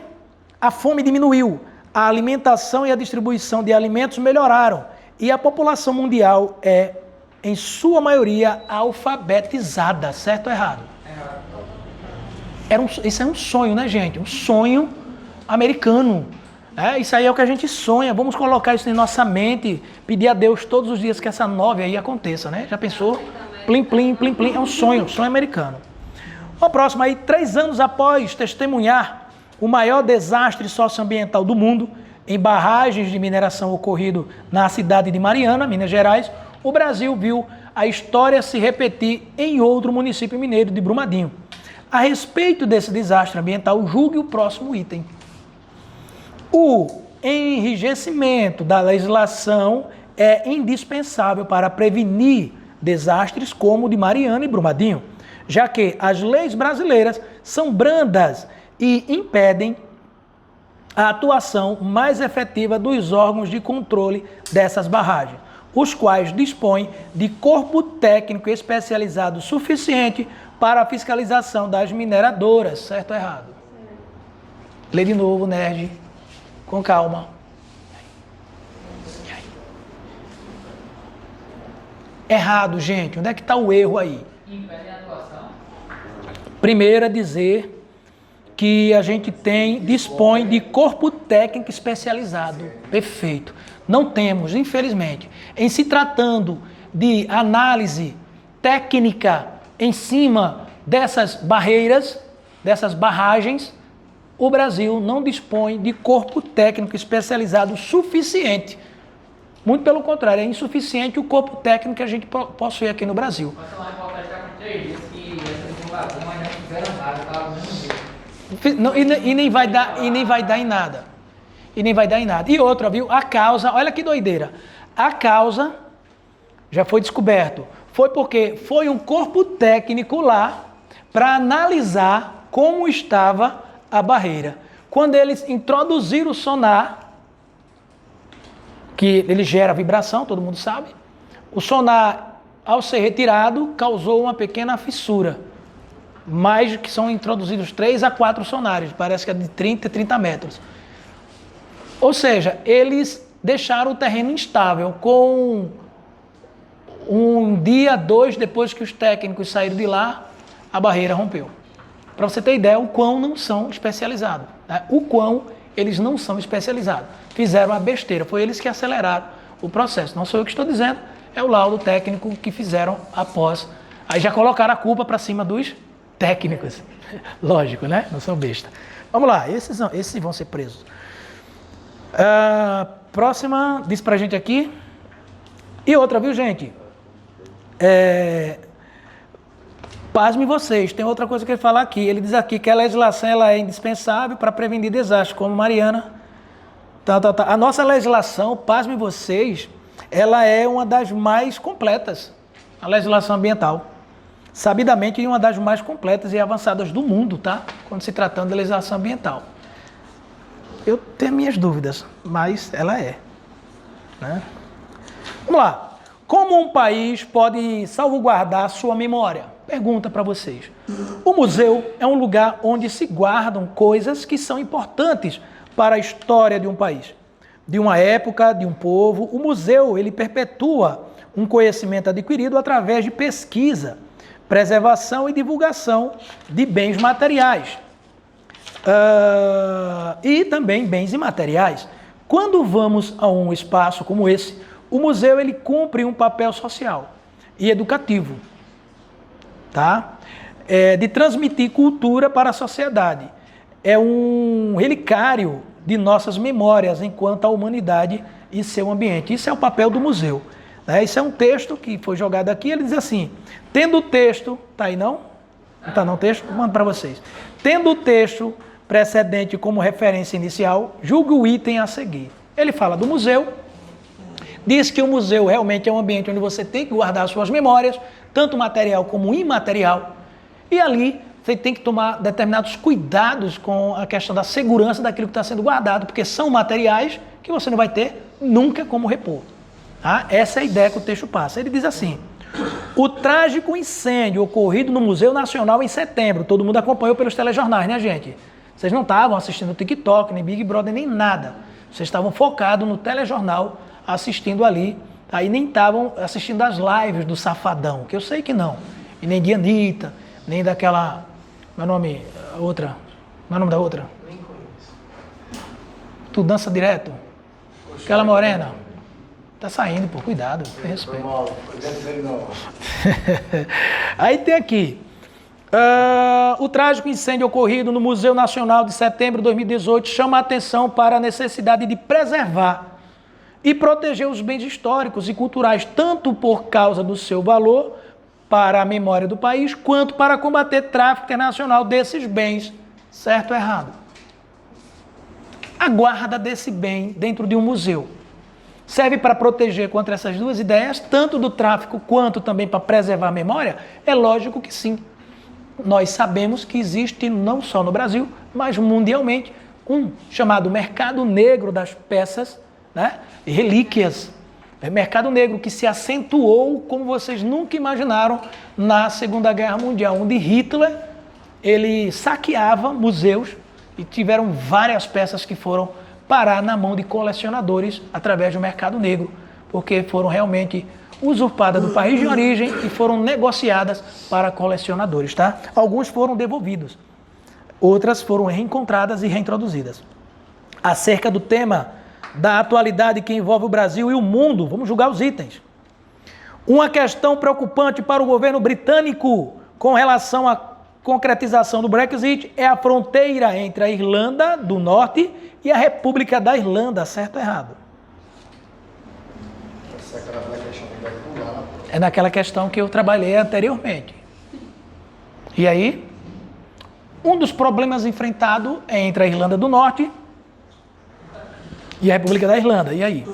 A fome diminuiu. A alimentação e a distribuição de alimentos melhoraram e a população mundial é, em sua maioria, alfabetizada, certo ou errado? Isso é um sonho, né, gente? Um sonho americano. Isso aí é o que a gente sonha. Vamos colocar isso em nossa mente, pedir a Deus todos os dias que essa 9 aí aconteça, né? Já pensou? Plim, plim, plim, plim. É um sonho americano. O próximo aí, 3 anos após testemunhar o maior desastre socioambiental do mundo, em barragens de mineração ocorrido na cidade de Mariana, Minas Gerais, o Brasil viu a história se repetir em outro município mineiro de Brumadinho. A respeito desse desastre ambiental, julgue o próximo item. O enrijecimento da legislação é indispensável para prevenir desastres como o de Mariana e Brumadinho, já que as leis brasileiras são brandas e impedem a atuação mais efetiva dos órgãos de controle dessas barragens, os quais dispõem de corpo técnico especializado suficiente para a fiscalização das mineradoras, certo ou errado? Lê de novo, nerd, com calma. Errado, gente, onde é que está o erro aí? Impede a atuação. Primeiro é dizer que a gente dispõe de corpo técnico especializado. Perfeito. Não temos, infelizmente. Em se tratando de análise técnica em cima dessas barreiras, dessas barragens, o Brasil não dispõe de corpo técnico especializado suficiente. Muito pelo contrário, é insuficiente o corpo técnico que a gente possui aqui no Brasil. Passou uma reportagem está com 3 dias que essa divulgação, mas não fizeram nada, estava no mesmo jeito. E nem vai dar em nada. E nem vai dar em nada. E outra, viu? A causa, olha que doideira. A causa já foi descoberto. Foi porque foi um corpo técnico lá para analisar como estava a barreira. Quando eles introduziram o sonar, que ele gera vibração, todo mundo sabe, o sonar, ao ser retirado, causou uma pequena fissura. Mais que são introduzidos 3 a 4 sonares, parece que é de 30 metros. Ou seja, eles deixaram o terreno instável. Com um dia, 2, depois que os técnicos saíram de lá, a barreira rompeu. Para você ter ideia, o quão não são especializados. Né? O quão eles não são especializados. Fizeram a besteira, foi eles que aceleraram o processo. Não sou eu que estou dizendo, é o laudo técnico que fizeram após Aí já colocaram a culpa para cima dos técnicos. Lógico, né? Não são besta. Vamos lá, esses vão ser presos. Próxima, diz pra gente aqui. E outra, viu, gente? Pasmem vocês, tem outra coisa que ele fala aqui. Ele diz aqui que a legislação ela é indispensável para prevenir desastres, como Mariana. A nossa legislação, pasmem vocês, ela é uma das mais completas, a legislação ambiental. Sabidamente, uma das mais completas e avançadas do mundo, tá? Quando se tratando de legislação ambiental. Eu tenho minhas dúvidas, mas ela é. Né? Vamos lá. Como um país pode salvaguardar sua memória? Pergunta para vocês. O museu é um lugar onde se guardam coisas que são importantes para a história de um país, de uma época, de um povo. O museu, ele perpetua um conhecimento adquirido através de pesquisa, preservação e divulgação de bens materiais. E também bens imateriais. Quando vamos a um espaço como esse, o museu ele cumpre um papel social e educativo, tá? De transmitir cultura para a sociedade. É um relicário de nossas memórias enquanto a humanidade e seu ambiente. Isso é o papel do museu. Né? Isso é um texto que foi jogado aqui, ele diz assim, tendo o texto, tá aí não? Não tá não o texto? Mando para vocês. Tendo o texto precedente como referência inicial, julgue o item a seguir. Ele fala do museu, diz que o museu realmente é um ambiente onde você tem que guardar suas memórias, tanto material como imaterial, e ali você tem que tomar determinados cuidados com a questão da segurança daquilo que está sendo guardado, porque são materiais que você não vai ter nunca como repor. Tá? Essa é a ideia que o texto passa. Ele diz assim, o trágico incêndio ocorrido no Museu Nacional em setembro, todo mundo acompanhou pelos telejornais, né, gente? Vocês não estavam assistindo o TikTok, nem Big Brother, nem nada. Vocês estavam focados no telejornal, assistindo ali, tá? E nem estavam assistindo as lives do Safadão, que eu sei que não. E nem de Anitta, nem daquela... Meu nome, a outra. Meu nome da outra? Nem conheço. Tu dança direto? Aquela morena? Tá saindo, pô, cuidado, tem respeito. Aí tem aqui. O trágico incêndio ocorrido no Museu Nacional de setembro de 2018 chama a atenção para a necessidade de preservar e proteger os bens históricos e culturais, tanto por causa do seu valor para a memória do país, quanto para combater tráfico internacional desses bens, certo ou errado? A guarda desse bem dentro de um museu serve para proteger contra essas duas ideias, tanto do tráfico quanto também para preservar a memória? É lógico que sim. Nós sabemos que existe, não só no Brasil, mas mundialmente, um chamado mercado negro das peças, né, relíquias. É mercado negro que se acentuou como vocês nunca imaginaram na Segunda Guerra Mundial, onde Hitler ele saqueava museus e tiveram várias peças que foram parar na mão de colecionadores através do mercado negro, porque foram realmente usurpadas do país de origem e foram negociadas para colecionadores, tá? Alguns foram devolvidos, outras foram reencontradas e reintroduzidas. Acerca do tema da atualidade que envolve o Brasil e o mundo, vamos julgar os itens. Uma questão preocupante para o governo britânico com relação à concretização do Brexit é a fronteira entre a Irlanda do Norte e a República da Irlanda, certo ou errado? É naquela questão que eu trabalhei anteriormente. E aí, um dos problemas enfrentados é entre a Irlanda do Norte e a República da Irlanda. E aí?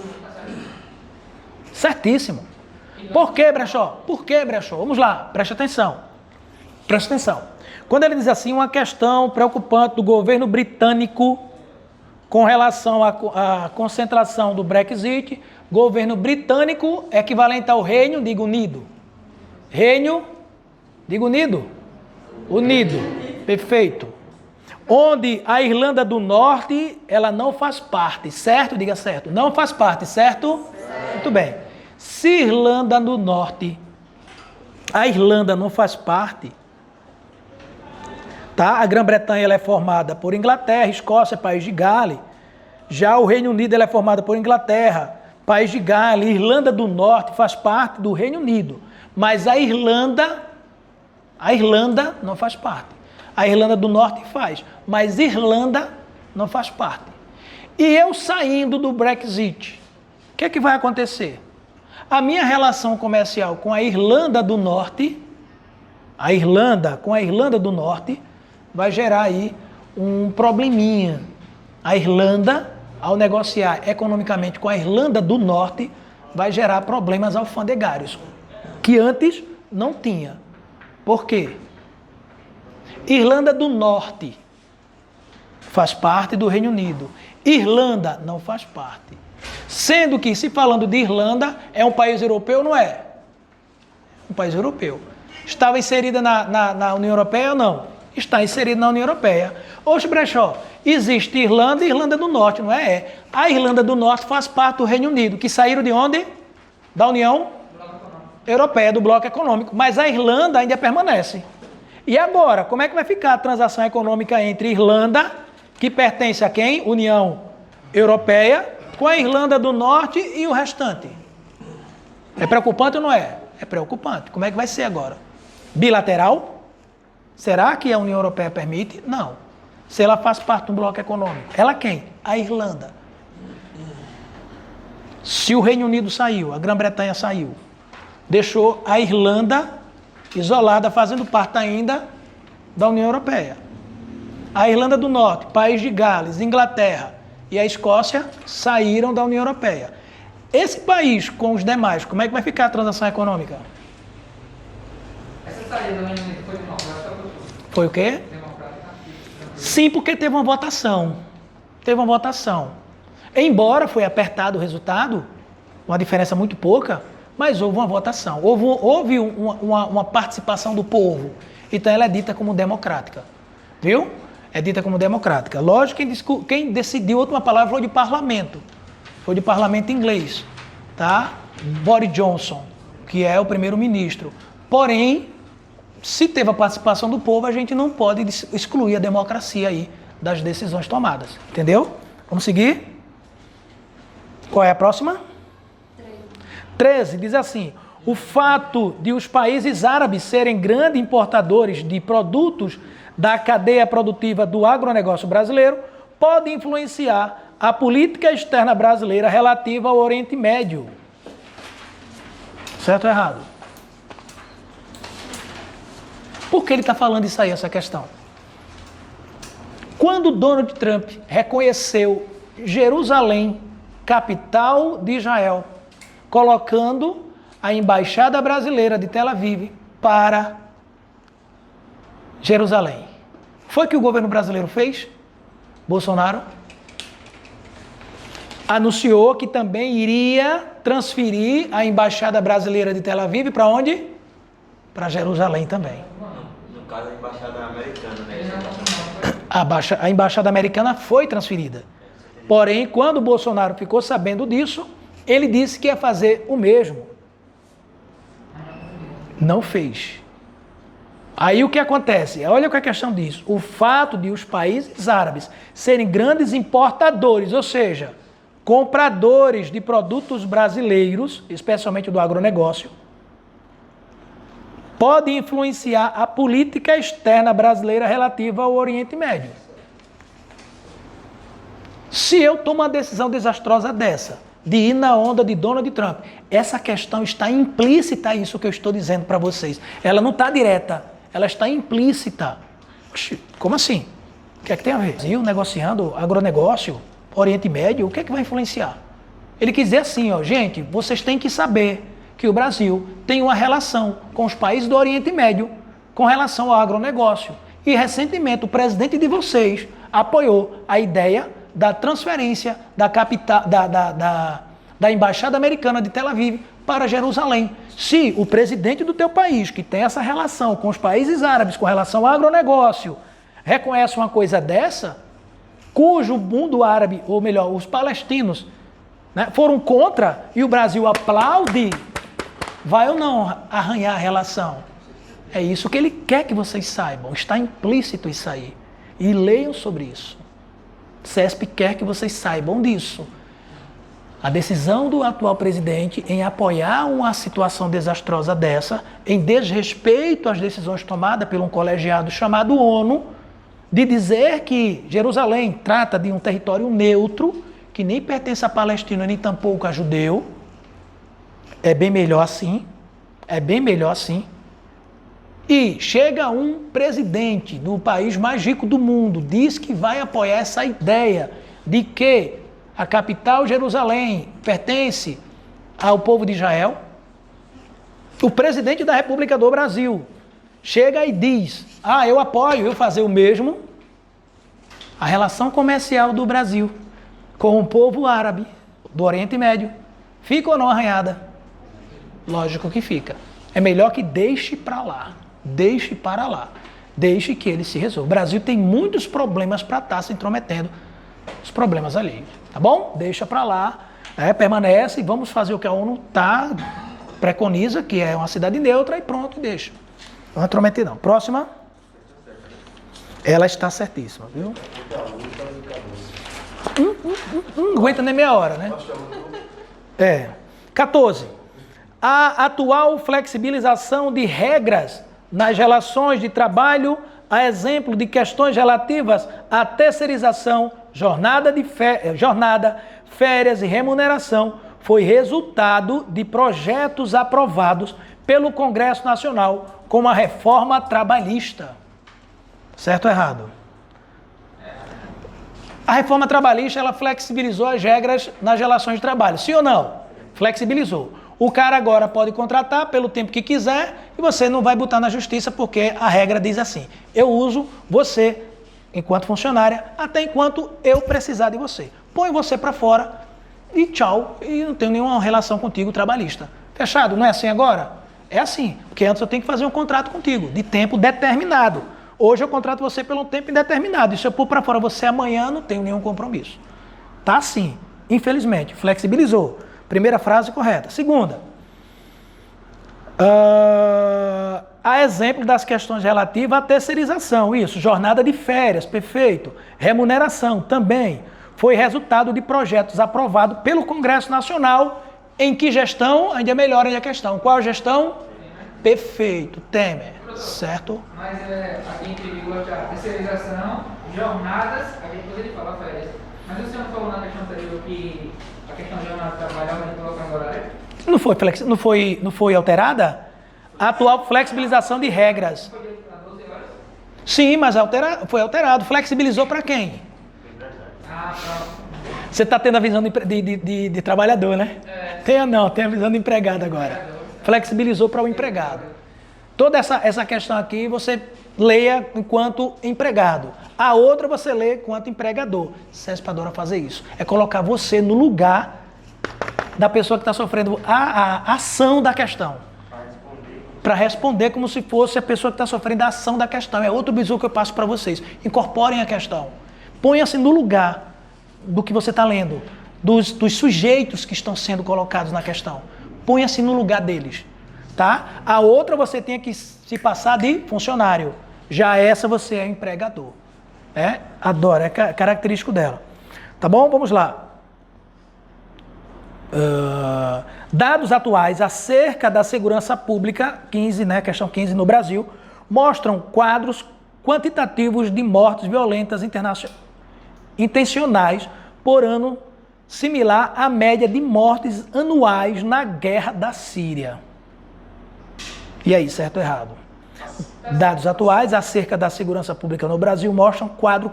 Certíssimo. Por que, Brechó? Por que, Brechó? Vamos lá, preste atenção. Preste atenção. Quando ele diz assim, uma questão preocupante do governo britânico com relação à concentração do Brexit, governo britânico é equivalente ao Reino, digo unido. Reino, digo unido. Unido. Perfeito. Onde a Irlanda do Norte, ela não faz parte, certo? Diga certo. Não faz parte, certo? Certo. Muito bem. Se Irlanda do Norte, a Irlanda não faz parte, tá? A Grã-Bretanha ela é formada por Inglaterra, Escócia, País de Gales. Já o Reino Unido ela é formada por Inglaterra, País de Gales. Irlanda do Norte faz parte do Reino Unido. Mas a Irlanda A Irlanda não faz parte. A Irlanda do Norte faz, mas Irlanda não faz parte. E eu saindo do Brexit, o que é que vai acontecer? A minha relação comercial com a Irlanda do Norte, com a Irlanda do Norte, vai gerar aí um probleminha. A Irlanda, ao negociar economicamente com a Irlanda do Norte, vai gerar problemas alfandegários, que antes não tinha. Por quê? Irlanda do Norte faz parte do Reino Unido. Irlanda não faz parte. Sendo que, se falando de Irlanda, é um país europeu, não é? Um país europeu. Estava inserida na União Europeia ou não? Está inserida na União Europeia. Oxe, Brechó, existe Irlanda e Irlanda do Norte, não é? A Irlanda do Norte faz parte do Reino Unido, que saíram de onde? Da União Europeia, do Bloco Econômico. Mas a Irlanda ainda permanece. E agora, como é que vai ficar a transação econômica entre Irlanda, que pertence a quem? União Europeia, com a Irlanda do Norte e o restante? É preocupante ou não é? É preocupante. Como é que vai ser agora? Bilateral? Será que a União Europeia permite? Não. Se ela faz parte do bloco econômico. Ela quem? A Irlanda. Se o Reino Unido saiu, a Grã-Bretanha saiu, deixou a Irlanda isolada, fazendo parte ainda da União Europeia. A Irlanda do Norte, País de Gales, Inglaterra e a Escócia saíram da União Europeia. Esse país com os demais, como é que vai ficar a transação econômica? Essa saída do Reino Unido foi democrática? Foi o quê? Democrática? Sim, porque teve uma votação. Teve uma votação. Embora foi apertado o resultado, uma diferença muito pouca, mas houve uma votação. Houve uma participação do povo. Então ela é dita como democrática. Viu? É dita como democrática. Lógico que quem decidiu a última palavra foi de parlamento. Foi de parlamento inglês. Tá? Boris Johnson, que é o primeiro-ministro. Porém, se teve a participação do povo, a gente não pode excluir a democracia aí das decisões tomadas. Entendeu? Vamos seguir? Qual é a próxima? 13 diz assim: o fato de os países árabes serem grandes importadores de produtos da cadeia produtiva do agronegócio brasileiro pode influenciar a política externa brasileira relativa ao Oriente Médio. Certo ou errado? Por que ele está falando isso aí, essa questão? Quando Donald Trump reconheceu Jerusalém, capital de Israel, colocando a embaixada brasileira de Tel Aviv para Jerusalém. Foi o que o governo brasileiro fez? Bolsonaro anunciou que também iria transferir a embaixada brasileira de Tel Aviv para onde? Para Jerusalém também. No caso, a embaixada americana, né? A embaixada americana foi transferida. Porém, quando o Bolsonaro ficou sabendo disso, ele disse que ia fazer o mesmo. Não fez. Aí o que acontece? Olha o que a questão diz. O fato de os países árabes serem grandes importadores, ou seja, compradores de produtos brasileiros, especialmente do agronegócio, pode influenciar a política externa brasileira relativa ao Oriente Médio. Se eu tomo uma decisão desastrosa dessa, de ir na onda de Donald Trump, essa questão está implícita a isso que eu estou dizendo para vocês. Ela não está direta, ela está implícita. Oxi, como assim? O que é que tem a ver? Brasil negociando agronegócio, Oriente Médio, o que é que vai influenciar? Ele quis dizer assim, ó, gente, vocês têm que saber que o Brasil tem uma relação com os países do Oriente Médio com relação ao agronegócio. E recentemente o presidente de vocês apoiou a ideia da transferência da capital, da embaixada americana de Tel Aviv para Jerusalém. Se o presidente do teu país, que tem essa relação com os países árabes, com relação ao agronegócio, reconhece uma coisa dessa, cujo mundo árabe, ou melhor, os palestinos, né, foram contra e o Brasil aplaude, vai ou não arranhar a relação? É isso que ele quer que vocês saibam. Está implícito isso aí. E leiam sobre isso. CESP quer que vocês saibam disso. A decisão do atual presidente em apoiar uma situação desastrosa dessa, em desrespeito às decisões tomadas por um colegiado chamado ONU, de dizer que Jerusalém trata de um território neutro, que nem pertence a Palestina, nem tampouco a judeu, é bem melhor assim, E chega um presidente do país mais rico do mundo, diz que vai apoiar essa ideia de que a capital Jerusalém pertence ao povo de Israel. O presidente da República do Brasil chega e diz, eu apoio eu fazer o mesmo. A relação comercial do Brasil com o povo árabe do Oriente Médio fica ou não arranhada? Lógico que fica. É melhor que deixe para lá. Deixe para lá. Deixe que ele se resolva. O Brasil tem muitos problemas para estar se intrometendo os problemas alheios. Tá bom? Deixa para lá. Permanece e vamos fazer o que a ONU preconiza, que é uma cidade neutra, e pronto, deixa. Não intrometer não. Próxima. Ela está certíssima, viu? Não aguenta nem meia hora, né? 14. A atual flexibilização de regras nas relações de trabalho, a exemplo de questões relativas à terceirização, jornada, férias e remuneração, foi resultado de projetos aprovados pelo Congresso Nacional como a reforma trabalhista. Certo ou errado? A reforma trabalhista, ela flexibilizou as regras nas relações de trabalho. Sim ou não? Flexibilizou. O cara agora pode contratar pelo tempo que quiser e você não vai botar na justiça porque a regra diz assim: eu uso você enquanto funcionária até enquanto eu precisar de você. Põe você para fora e tchau, e não tenho nenhuma relação contigo trabalhista. Fechado? Não é assim agora? É assim, porque antes eu tenho que fazer um contrato contigo de tempo determinado. Hoje eu contrato você pelo tempo indeterminado. E se eu pôr para fora você amanhã, não tenho nenhum compromisso. Tá assim, infelizmente, flexibilizou. Primeira frase correta. Segunda, a exemplo das questões relativas à terceirização, isso, jornada de férias, perfeito, remuneração também, foi resultado de projetos aprovados pelo Congresso Nacional, em que gestão, ainda melhora a questão, qual gestão? Perfeito, Temer, certo? Mas aqui em vigor a terceirização, jornadas, a gente poderia falar férias, mas o senhor falou na questão anterior que a questão de jornada trabalhar, a gente coloca no horário? Não foi alterada? A atual flexibilização de regras. Foi de 12 horas? Sim, mas foi alterado. Flexibilizou para quem? Você está tendo a visão de trabalhador, né? Tem a visão de empregado agora. Flexibilizou para o empregado. Toda essa questão aqui você leia enquanto empregado. A outra você lê enquanto empregador. César adora fazer isso. É colocar você no lugar da pessoa que está sofrendo a ação da questão. Para responder como se fosse a pessoa que está sofrendo a ação da questão. É outro bizu que eu passo para vocês. Incorporem a questão. Ponha-se no lugar do que você está lendo, dos sujeitos que estão sendo colocados na questão. Ponha-se no lugar deles. Tá? A outra você tem que se passar de funcionário. Já essa você é empregador. Adoro, é característico dela. Tá bom? Vamos lá. Dados atuais acerca da segurança pública, 15, né, questão 15 no Brasil, mostram quadros quantitativos de mortes violentas intencionais por ano, similar à média de mortes anuais na guerra da Síria. E aí, certo ou errado? Dados atuais acerca da segurança pública no Brasil mostram quadro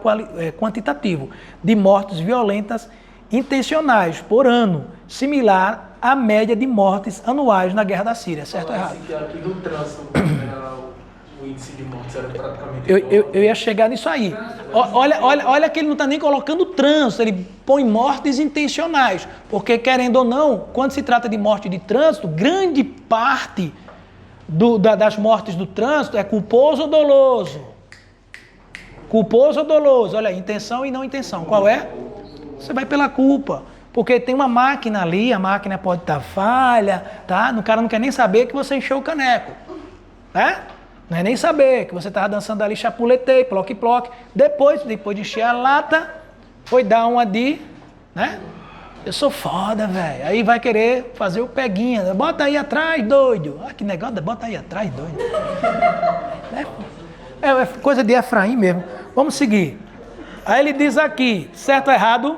quantitativo de mortes violentas intencionais por ano, similar à média de mortes anuais na guerra da Síria, certo ou errado? Aqui do trânsito, o índice de mortes era praticamente igual. Eu ia chegar nisso aí. Olha que ele não está nem colocando trânsito, ele põe mortes intencionais, porque querendo ou não, quando se trata de morte de trânsito, grande parte das mortes do trânsito é culposo ou doloso. Culposo ou doloso, olha, intenção e não intenção. Qual é? Você vai pela culpa, porque tem uma máquina ali, a máquina pode estar falha, tá? O cara não quer nem saber que você encheu o caneco, né? Não é nem saber que você estava dançando ali, chapuletei, ploque. Depois de encher a lata, foi dar uma de, né? Eu sou foda, velho. Aí vai querer fazer o peguinha. Bota aí atrás, doido. Ah, que negócio, bota aí atrás, doido. É coisa de Efraim mesmo. Vamos seguir. Aí ele diz aqui, certo ou errado?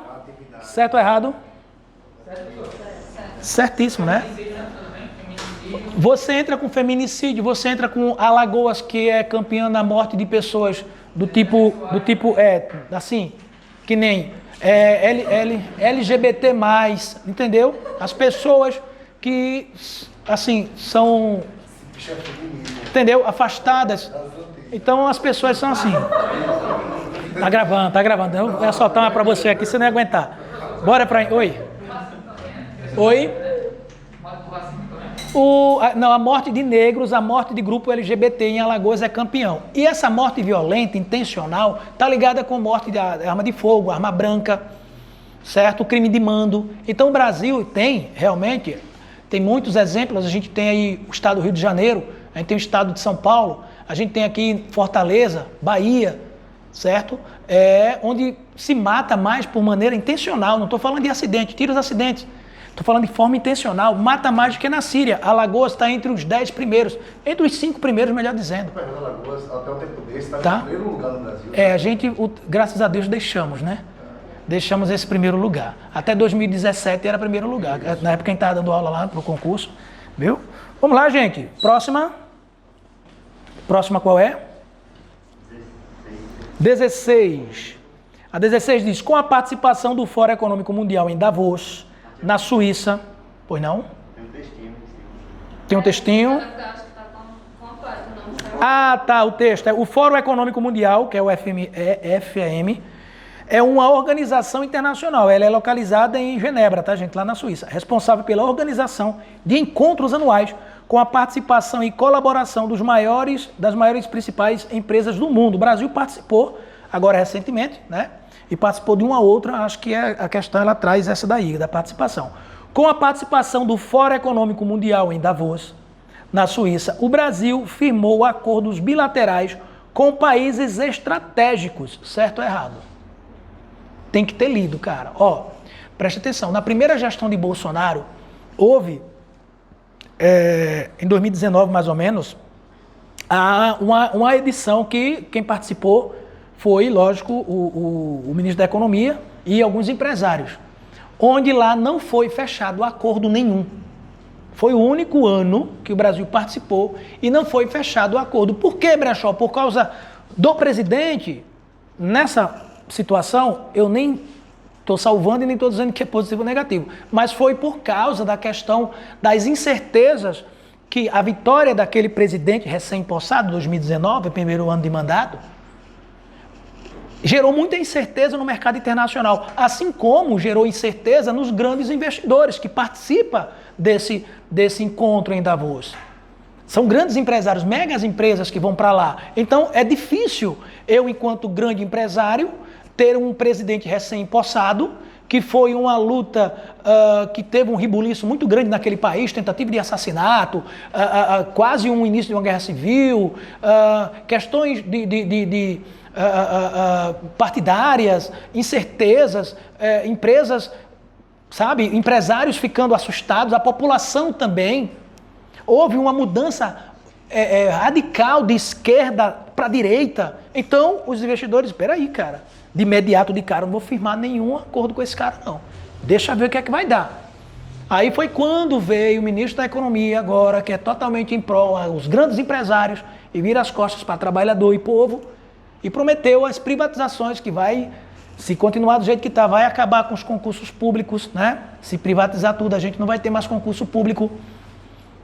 Certo ou errado? Certíssimo, né? Você entra com feminicídio, você entra com Alagoas, que é campeã na morte de pessoas do tipo assim, que nem LGBT+, entendeu? As pessoas que, assim, são, entendeu? Afastadas. Então as pessoas são assim. Tá gravando. Eu vou soltar uma pra você aqui, você não ia aguentar. Bora pra... Oi? A morte de negros, a morte de grupo LGBT em Alagoas é campeão. E essa morte violenta, intencional, tá ligada com morte de arma de fogo, arma branca, certo? O crime de mando. Então o Brasil realmente, tem muitos exemplos. A gente tem aí o estado do Rio de Janeiro, a gente tem o estado de São Paulo, a gente tem aqui Fortaleza, Bahia, certo? Onde se mata mais por maneira intencional. Não estou falando de acidente, tira os acidentes. Estou falando de forma intencional, mata mais do que na Síria. Alagoas está entre os 10 primeiros, entre os 5 primeiros, melhor dizendo. Alagoas, até o tempo desse, tá? Em primeiro lugar no Brasil. A gente, graças a Deus, deixamos, né? Deixamos esse primeiro lugar. Até 2017 era primeiro lugar. Na época a gente estava dando aula lá para o concurso, viu? Vamos lá, gente. Próxima qual é? 16. A 16 diz, com a participação do Fórum Econômico Mundial em Davos, na Suíça, pois não? Tem um textinho. Ah, tá, o texto. O Fórum Econômico Mundial, que é o FEM, é uma organização internacional. Ela é localizada em Genebra, tá, gente? Lá na Suíça. Responsável pela organização de encontros anuais com a participação e colaboração das maiores principais empresas do mundo. O Brasil participou, agora recentemente, né? E participou de uma outra, acho que a questão ela traz essa daí, da participação. Com a participação do Fórum Econômico Mundial em Davos, na Suíça, o Brasil firmou acordos bilaterais com países estratégicos, certo ou errado? Tem que ter lido, cara. Presta atenção, na primeira gestão de Bolsonaro, houve, em 2019 mais ou menos, uma edição que quem participou foi, lógico, o ministro da Economia e alguns empresários, onde lá não foi fechado acordo nenhum. Foi o único ano que o Brasil participou e não foi fechado o acordo. Por quê, Brechó? Por causa do presidente? Nessa situação, eu nem estou salvando e nem estou dizendo que é positivo ou negativo, mas foi por causa da questão das incertezas que a vitória daquele presidente recém-possado, 2019, primeiro ano de mandato, gerou muita incerteza no mercado internacional, assim como gerou incerteza nos grandes investidores que participam desse encontro em Davos. São grandes empresários, megas empresas que vão para lá. Então é difícil eu, enquanto grande empresário, ter um presidente recém-possado, que foi uma luta que teve um rebuliço muito grande naquele país, tentativa de assassinato, quase um início de uma guerra civil, questões partidárias, incertezas, empresas, sabe, empresários ficando assustados, a população também. Houve uma mudança radical de esquerda para direita. Então, os investidores, espera aí, cara, de imediato de cara, não vou firmar nenhum acordo com esse cara, não. Deixa ver o que é que vai dar. Aí foi quando veio o ministro da Economia agora, que é totalmente em prol os grandes empresários, e vira as costas para trabalhador e povo, e prometeu as privatizações que vai, se continuar do jeito que está, vai acabar com os concursos públicos, né? Se privatizar tudo, a gente não vai ter mais concurso público.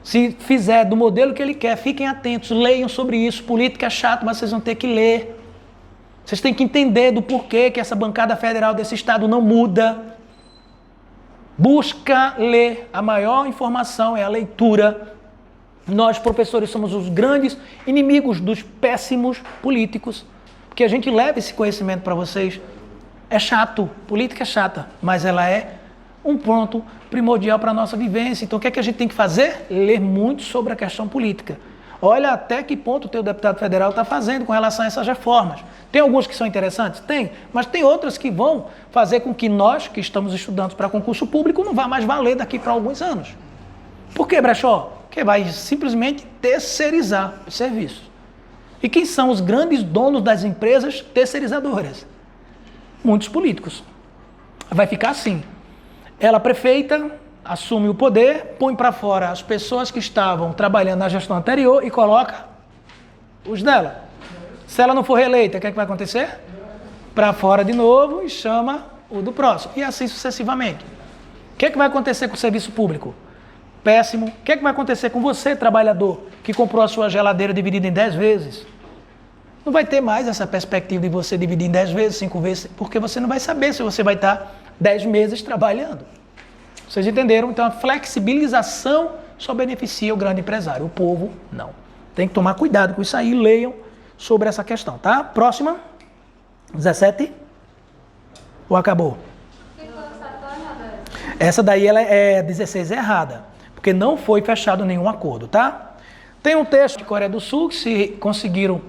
Se fizer do modelo que ele quer, fiquem atentos, leiam sobre isso. Política é chato, mas vocês vão ter que ler. Vocês têm que entender do porquê que essa bancada federal desse estado não muda. Busca ler. A maior informação é a leitura. Nós, professores, somos os grandes inimigos dos péssimos políticos. Que a gente leva esse conhecimento para vocês. É chato, política é chata, mas ela é um ponto primordial para a nossa vivência. Então o que é que a gente tem que fazer? Ler muito sobre a questão política. Olha até que ponto o teu deputado federal está fazendo com relação a essas reformas. Tem alguns que são interessantes? Tem, mas tem outras que vão fazer com que nós, que estamos estudando para concurso público, não vá mais valer daqui para alguns anos. Por que, Brechó? Porque vai simplesmente terceirizar os serviços. E quem são os grandes donos das empresas terceirizadoras? Muitos políticos. Vai ficar assim. Ela, prefeita, assume o poder, põe para fora as pessoas que estavam trabalhando na gestão anterior e coloca os dela. Se ela não for reeleita, o que é que vai acontecer? Para fora de novo e chama o do próximo. E assim sucessivamente. O que é que vai acontecer com o serviço público? Péssimo. O que é que vai acontecer com você, trabalhador, que comprou a sua geladeira dividida em 10 vezes? Não vai ter mais essa perspectiva de você dividir em 10 vezes, 5 vezes, porque você não vai saber se você vai estar 10 meses trabalhando. Vocês entenderam? Então a flexibilização só beneficia o grande empresário, o povo não. Tem que tomar cuidado com isso aí, leiam sobre essa questão, tá? Próxima. 17. Ou acabou? Essa daí ela é 16 é errada, porque não foi fechado nenhum acordo, tá? Tem um texto de Coreia do Sul que se conseguiram,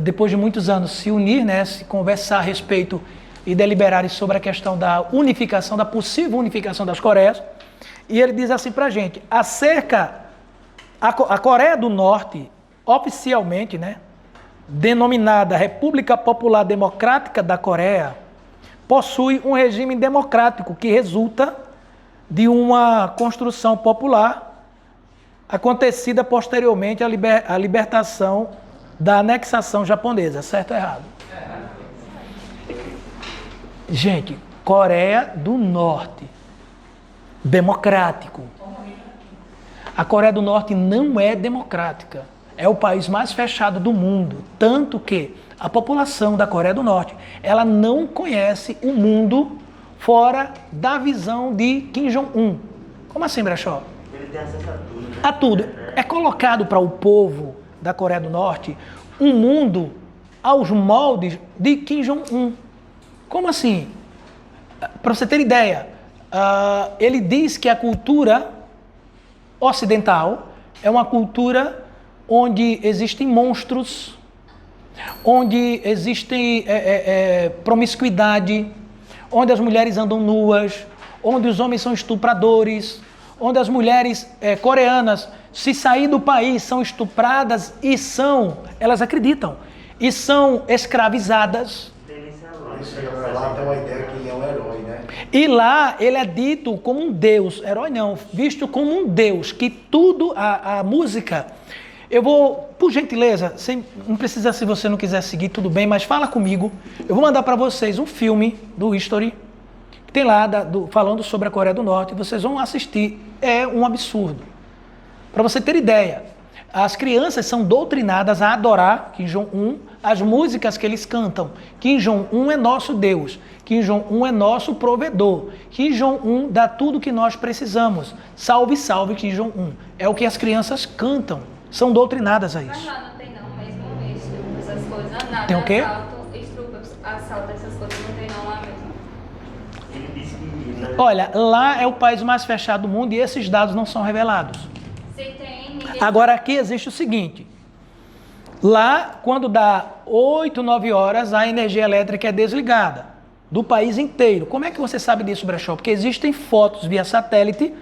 depois de muitos anos, se unir, né, se conversar a respeito e deliberarem sobre a questão da unificação, da possível unificação das Coreias. E ele diz assim pra gente, a Coreia do Norte, oficialmente, né, denominada República Popular Democrática da Coreia, possui um regime democrático que resulta de uma construção popular acontecida posteriormente à libertação da anexação japonesa. Certo ou errado? Gente, Coreia do Norte, democrático. A Coreia do Norte não é democrática. É o país mais fechado do mundo. Tanto que a população da Coreia do Norte, ela não conhece o mundo fora da visão de Kim Jong-un. Como assim, Brechó? Ele tem acesso a tudo, né? A tudo. É colocado para o povo da Coreia do Norte um mundo aos moldes de Kim Jong-un. Como assim? Para você ter ideia, ele diz que a cultura ocidental é uma cultura onde existem monstros, onde existe promiscuidade, onde as mulheres andam nuas, onde os homens são estupradores, onde as mulheres coreanas, se sair do país, são estupradas e elas acreditam, e são escravizadas. Lá tem uma ideia que ele é um herói, né? E lá ele é dito como um deus, herói não, visto como um deus, que tudo, a música, eu vou, por gentileza, não precisa, se você não quiser seguir, tudo bem, mas fala comigo, eu vou mandar para vocês um filme do History, que tem lá, falando sobre a Coreia do Norte, vocês vão assistir, é um absurdo. Para você ter ideia, as crianças são doutrinadas a adorar Kim Jong-un, as músicas que eles cantam. Kim Jong-un é nosso Deus, Kim Jong-un é nosso provedor, Kim Jong-un dá tudo que nós precisamos. Salve, salve Kim Jong-un. É o que as crianças cantam, são doutrinadas a Mas isso. lá não tem não, mesmo estupro, essas coisas, nada. Tem o quê? Assalto, essas coisas não tem não lá mesmo. Ele disse que... né? Olha, lá é o país mais fechado do mundo e esses dados não são revelados. Se tem, ninguém... Agora aqui existe o seguinte, lá quando dá 8, 9 horas a energia elétrica é desligada do país inteiro. Como é que você sabe disso, Brechó? Porque existem fotos via satélite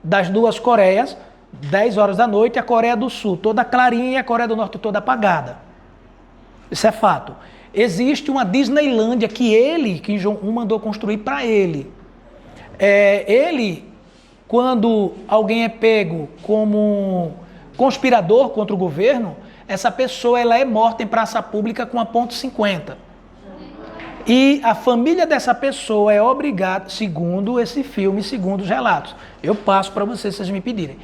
das duas Coreias, 10 horas da noite, a Coreia do Sul toda clarinha e a Coreia do Norte toda apagada. Isso é fato. Existe uma Disneylândia que Kim Jong-un, mandou construir para ele. Quando alguém é pego como conspirador contra o governo, essa pessoa ela é morta em praça pública com a ponto .50. E a família dessa pessoa é obrigada, segundo esse filme, segundo os relatos, eu passo para vocês se vocês me pedirem,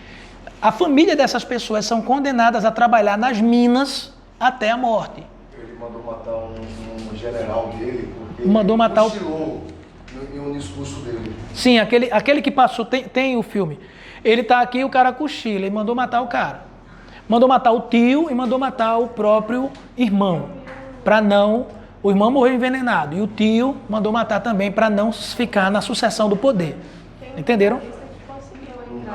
a família dessas pessoas são condenadas a trabalhar nas minas até a morte. Ele mandou matar um general dele porque Mandou matar cochilou em um discurso dele. Sim, aquele que passou, tem o filme. Ele tá aqui, o cara cochila, e mandou matar o cara. Mandou matar o tio e mandou matar o próprio irmão. O irmão morreu envenenado. E o tio mandou matar também para não ficar na sucessão do poder. Entenderam?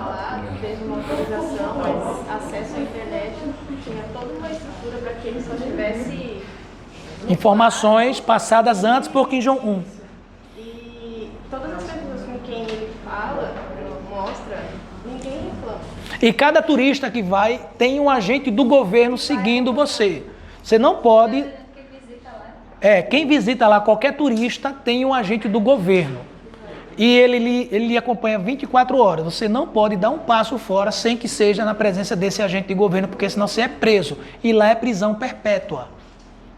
lá, teve uma autorização, mas acesso à internet tinha toda uma estrutura para que ele só tivesse Informações passadas antes por Kim Jong-un. e todas as pessoas com quem ele fala, mostra, ninguém reclama. E cada turista que vai tem um agente do governo seguindo você. Você não pode... quem visita lá, qualquer turista, tem um agente do governo. E ele lhe acompanha 24 horas. Você não pode dar um passo fora sem que seja na presença desse agente de governo, porque senão você é preso. E lá é prisão perpétua.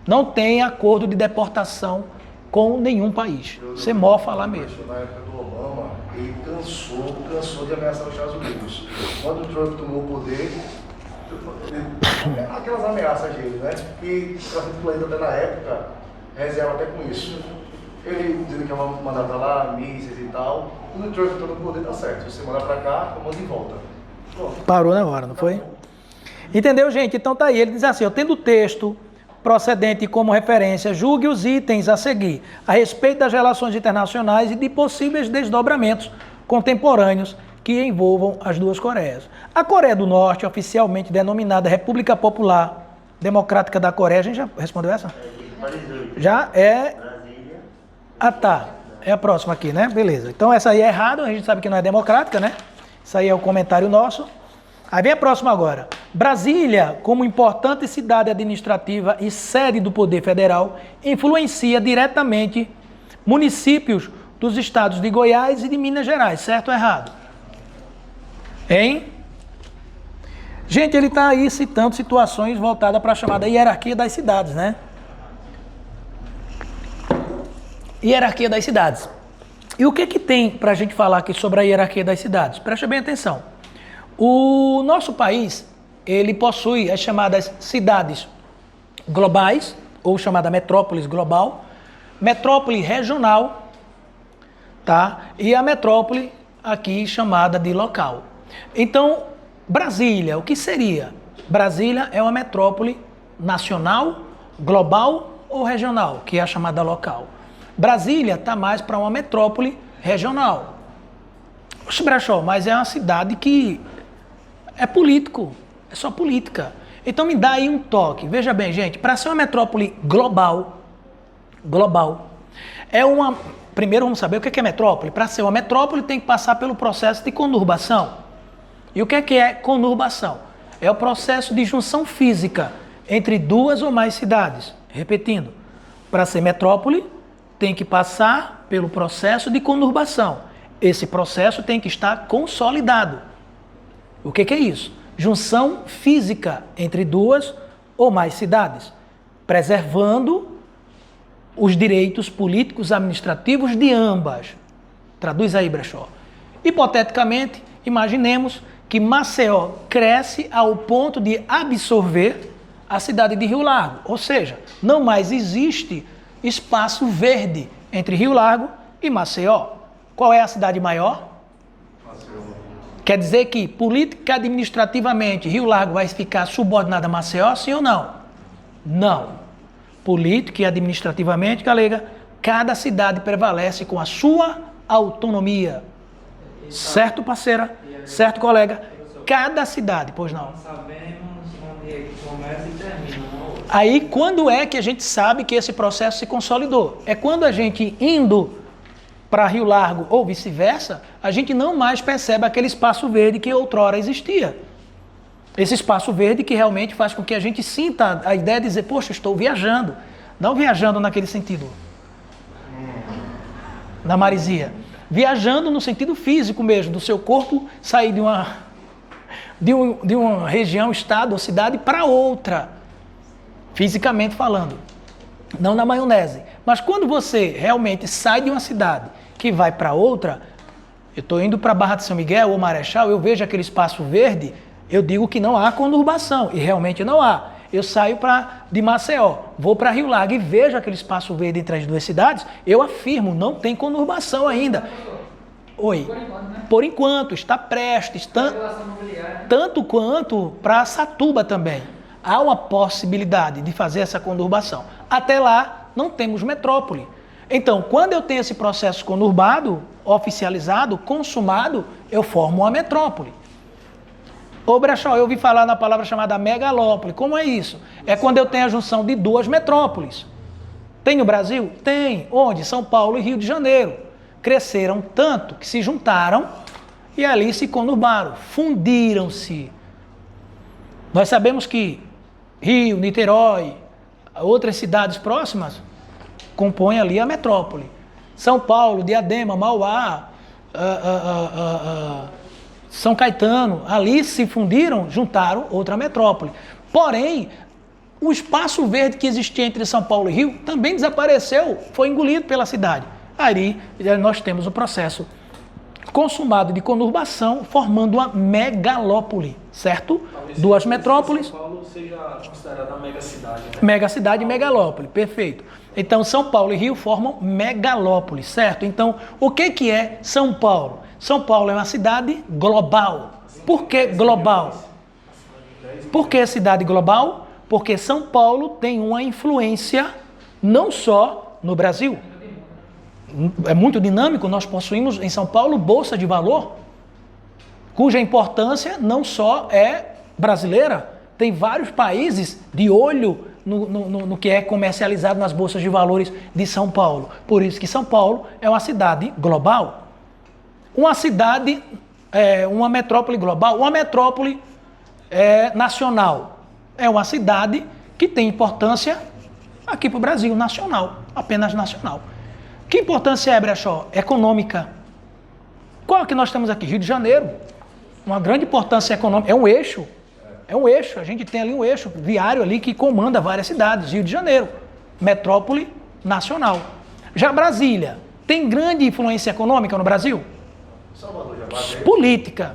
Não tem acordo de deportação com nenhum país. Você mofa lá mesmo. Na época do Obama, ele cansou de ameaçar os Estados Unidos. Quando o Trump tomou o poder, aquelas ameaças dele, né? E o planeta até na época reserva até com isso. Ele dizendo que ia mandar pra lá mísseis e tal. Quando o Trump tomou o poder, tá certo. Se você mandar pra cá, eu mando de volta. Pronto. Parou na hora, não foi? Entendeu, gente? Então tá aí. Ele diz assim, eu tendo o texto procedente como referência, julgue os itens a seguir a respeito das relações internacionais e de possíveis desdobramentos contemporâneos que envolvam as duas Coreias. A Coreia do Norte, oficialmente denominada República Popular Democrática da Coreia, a gente já respondeu essa? Já é... Brasília. Ah, tá. É a próxima aqui, né? Beleza. Então essa aí é errado, a gente sabe que não é democrática, né? Isso aí é o comentário nosso. Aí vem a próxima agora. Brasília, como importante cidade administrativa e sede do poder federal, influencia diretamente municípios dos estados de Goiás e de Minas Gerais, certo ou errado? Hein? Gente, ele está aí citando situações voltadas para a chamada hierarquia das cidades, né? Hierarquia das cidades. E o que tem para a gente falar aqui sobre a hierarquia das cidades? Preste bem atenção. O nosso país, ele possui as chamadas cidades globais, ou chamada metrópolis global, metrópole regional, tá? E a metrópole aqui chamada de local. Então, Brasília, o que seria? Brasília é uma metrópole nacional, global ou regional, que é a chamada local. Brasília está mais para uma metrópole regional. Oxe, Brechó, mas é uma cidade que é político, é só política. Então me dá aí um toque. Veja bem, gente, para ser uma metrópole global, é uma... Primeiro vamos saber o que é metrópole. Para ser uma metrópole tem que passar pelo processo de conurbação. E o que é conurbação? É o processo de junção física entre duas ou mais cidades. Repetindo, para ser metrópole tem que passar pelo processo de conurbação. Esse processo tem que estar consolidado. O que é isso? Junção física entre duas ou mais cidades, preservando os direitos políticos administrativos de ambas. Traduz aí, Brechó. Hipoteticamente, imaginemos que Maceió cresce ao ponto de absorver a cidade de Rio Largo, ou seja, não mais existe espaço verde entre Rio Largo e Maceió. Qual é a cidade maior? Quer dizer que, política administrativamente, Rio Largo vai ficar subordinado a Maceió, sim ou não? Não. Política e administrativamente, Galega, cada cidade prevalece com a sua autonomia. Certo, parceira? Certo, colega? Cada cidade, pois não. Sabemos onde começa e termina. Aí, quando é que a gente sabe que esse processo se consolidou? É quando a gente indo para Rio Largo ou vice-versa, a gente não mais percebe aquele espaço verde que outrora existia. Esse espaço verde que realmente faz com que a gente sinta a ideia de dizer, poxa, estou viajando. Não viajando naquele sentido. Na maresia. Viajando no sentido físico mesmo, do seu corpo sair de uma região, estado ou cidade para outra. Fisicamente falando. Não na maionese. Mas quando você realmente sai de uma cidade que vai para outra, eu estou indo para Barra de São Miguel ou Marechal, eu vejo aquele espaço verde, eu digo que não há conurbação, e realmente não há. Eu saio de Maceió, vou para Rio Largo e vejo aquele espaço verde entre as duas cidades, eu afirmo, não tem conurbação ainda. Oi. Por enquanto, né? Por enquanto, está prestes, tanto quanto para Satuba também. Há uma possibilidade de fazer essa conurbação. Até lá, não temos metrópole. Então, quando eu tenho esse processo conurbado, oficializado, consumado, eu formo uma metrópole. Ô Brechó, eu ouvi falar na palavra chamada megalópole. Como é isso? É quando eu tenho a junção de duas metrópoles. Tem no Brasil? Tem. Onde? São Paulo e Rio de Janeiro. Cresceram tanto que se juntaram e ali se conurbaram, fundiram-se. Nós sabemos que Rio, Niterói, outras cidades próximas compõem ali a metrópole. São Paulo, Diadema, Mauá, São Caetano, ali se fundiram, juntaram outra metrópole. Porém, o espaço verde que existia entre São Paulo e Rio também desapareceu, foi engolido pela cidade. Aí nós temos o processo consumado de conurbação, formando uma megalópole, certo? Talvez Duas metrópoles. São Paulo seja considerada uma megacidade. Né? Megacidade e megalópole, perfeito. Então, São Paulo e Rio formam megalópole, certo? Então, o que é São Paulo? São Paulo é uma cidade global. Por que global? Por que cidade global? Porque São Paulo tem uma influência não só no Brasil. É muito dinâmico, nós possuímos em São Paulo Bolsa de Valor, cuja importância não só é brasileira, tem vários países de olho no que é comercializado nas bolsas de valores de São Paulo. Por isso que São Paulo é uma cidade global. Uma cidade, uma metrópole global, uma metrópole nacional. É uma cidade que tem importância aqui para o Brasil, nacional, apenas nacional. Que importância é, Brechó? Econômica. Qual que nós temos aqui? Rio de Janeiro. Uma grande importância econômica. É um eixo. É um eixo. A gente tem ali um eixo viário ali que comanda várias cidades. Rio de Janeiro. Metrópole nacional. Já Brasília. Tem grande influência econômica no Brasil? Salvador já bateu. Política.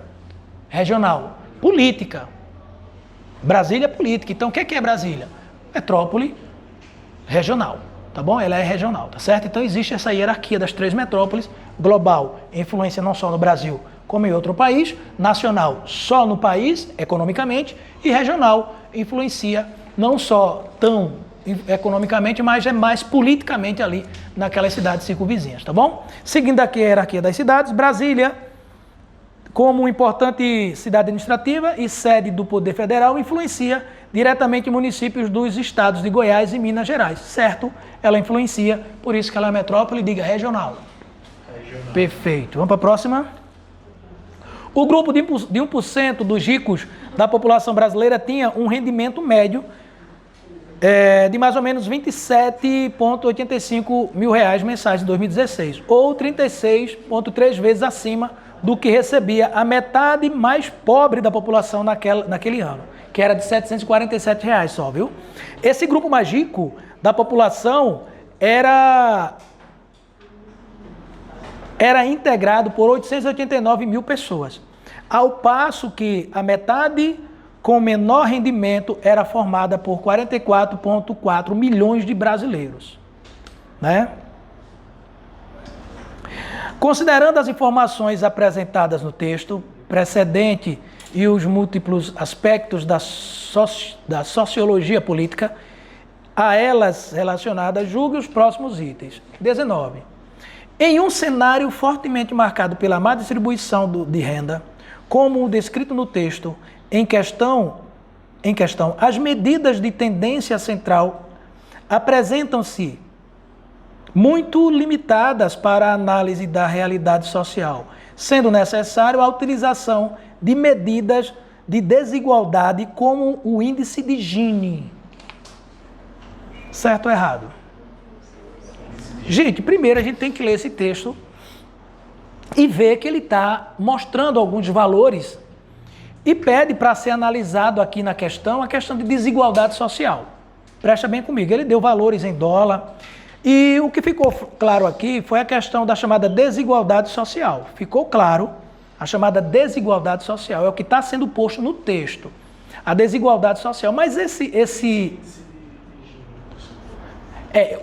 Regional. Política. Brasília é política. Então, o que é Brasília? Metrópole regional. Tá bom? Ela é regional, tá certo? Então existe essa hierarquia das três metrópoles, global, influência não só no Brasil, como em outro país, nacional, só no país, economicamente, e regional, influencia não só tão economicamente, mas é mais politicamente ali naquelas cidades circunvizinhas, tá bom? Seguindo aqui a hierarquia das cidades, Brasília, como importante cidade administrativa e sede do Poder Federal, influencia diretamente municípios dos estados de Goiás e Minas Gerais, certo? Ela influencia, por isso que ela é metrópole, diga regional. Perfeito. Vamos para a próxima. O grupo de 1% dos ricos da população brasileira tinha um rendimento médio de mais ou menos R$ 27,85 mil mensais em 2016, ou 36,3 vezes acima do que recebia a metade mais pobre da população naquele ano, que era de R$ 747 só, viu? Esse grupo mais rico da população era integrado por 889 mil pessoas, ao passo que a metade com menor rendimento era formada por 44,4 milhões de brasileiros, né? Considerando as informações apresentadas no texto precedente e os múltiplos aspectos da sociologia política, a elas relacionadas, julgue os próximos itens. 19. Em um cenário fortemente marcado pela má distribuição de renda, como o descrito no texto, em questão, as medidas de tendência central apresentam-se muito limitadas para a análise da realidade social, sendo necessário a utilização de medidas de desigualdade como o índice de Gini. Certo ou errado? Gente, primeiro a gente tem que ler esse texto e ver que ele está mostrando alguns valores e pede para ser analisado aqui na questão a questão de desigualdade social. Presta bem comigo, ele deu valores em dólar. E o que ficou claro aqui foi a questão da chamada desigualdade social. Ficou claro, a chamada desigualdade social é o que está sendo posto no texto. A desigualdade social. Mas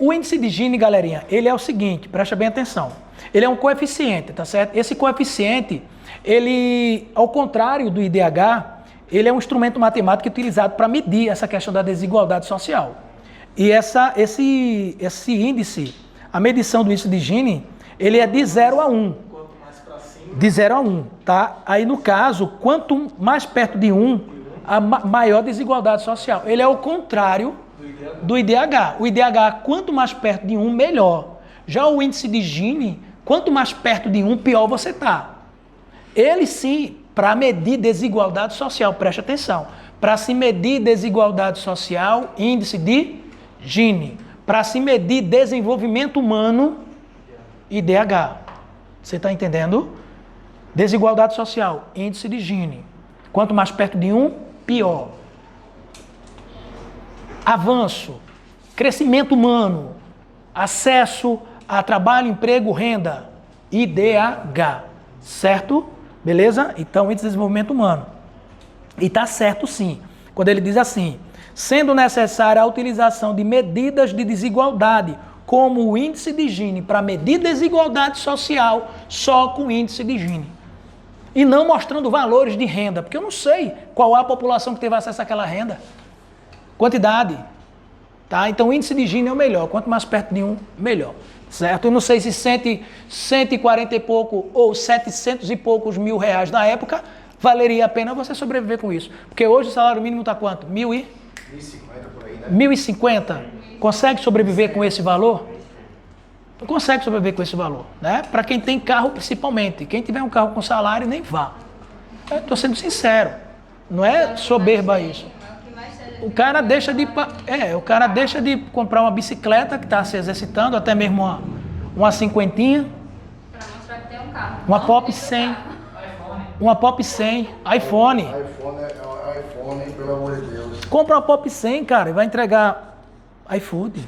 o índice de Gini, galerinha, ele é o seguinte, presta bem atenção. Ele é um coeficiente, tá certo? Esse coeficiente, ele, ao contrário do IDH, ele é um instrumento matemático utilizado para medir essa questão da desigualdade social. E esse índice, a medição do índice de Gini, ele é de 0 a 1. Quanto mais para cima, De 0 a 1, tá? Aí no caso, quanto mais perto de 1, a maior desigualdade social. Ele é o contrário do IDH. O IDH, quanto mais perto de 1, melhor. Já o índice de Gini, quanto mais perto de 1, pior você está. Ele sim, para medir desigualdade social, preste atenção. Para se medir desigualdade social, índice de Gini. Para se medir desenvolvimento humano, IDH. Você está entendendo? Desigualdade social, índice de Gini. Quanto mais perto de 1, pior. Avanço, crescimento humano, acesso a trabalho, emprego, renda, IDH, certo? Beleza? Então, índice de desenvolvimento humano. E está certo sim, quando ele diz assim, sendo necessária a utilização de medidas de desigualdade, como o índice de Gini, para medir desigualdade social só com o índice de Gini. E não mostrando valores de renda, porque eu não sei qual é a população que teve acesso àquela renda. Quantidade. Tá? Então o índice de Gini é o melhor. Quanto mais perto de 1, melhor. Certo? Eu não sei se 140 e pouco ou 700 e poucos mil reais na época valeria a pena você sobreviver com isso. Porque hoje o salário mínimo está quanto? 1.050 por aí, né? 1.050? Consegue sobreviver com esse valor? Não consegue sobreviver com esse valor, né? Para quem tem carro, principalmente. Quem tiver um carro com salário, nem vá. Estou sendo sincero. Não é soberba isso. O cara deixa de comprar uma bicicleta que está se exercitando, até mesmo uma cinquentinha. Para mostrar que tem um carro. Uma Pop 100. Uma Pop 100. iPhone. iPhone, pelo amor de Deus. Compra uma Pop 100, cara, e vai entregar iFood.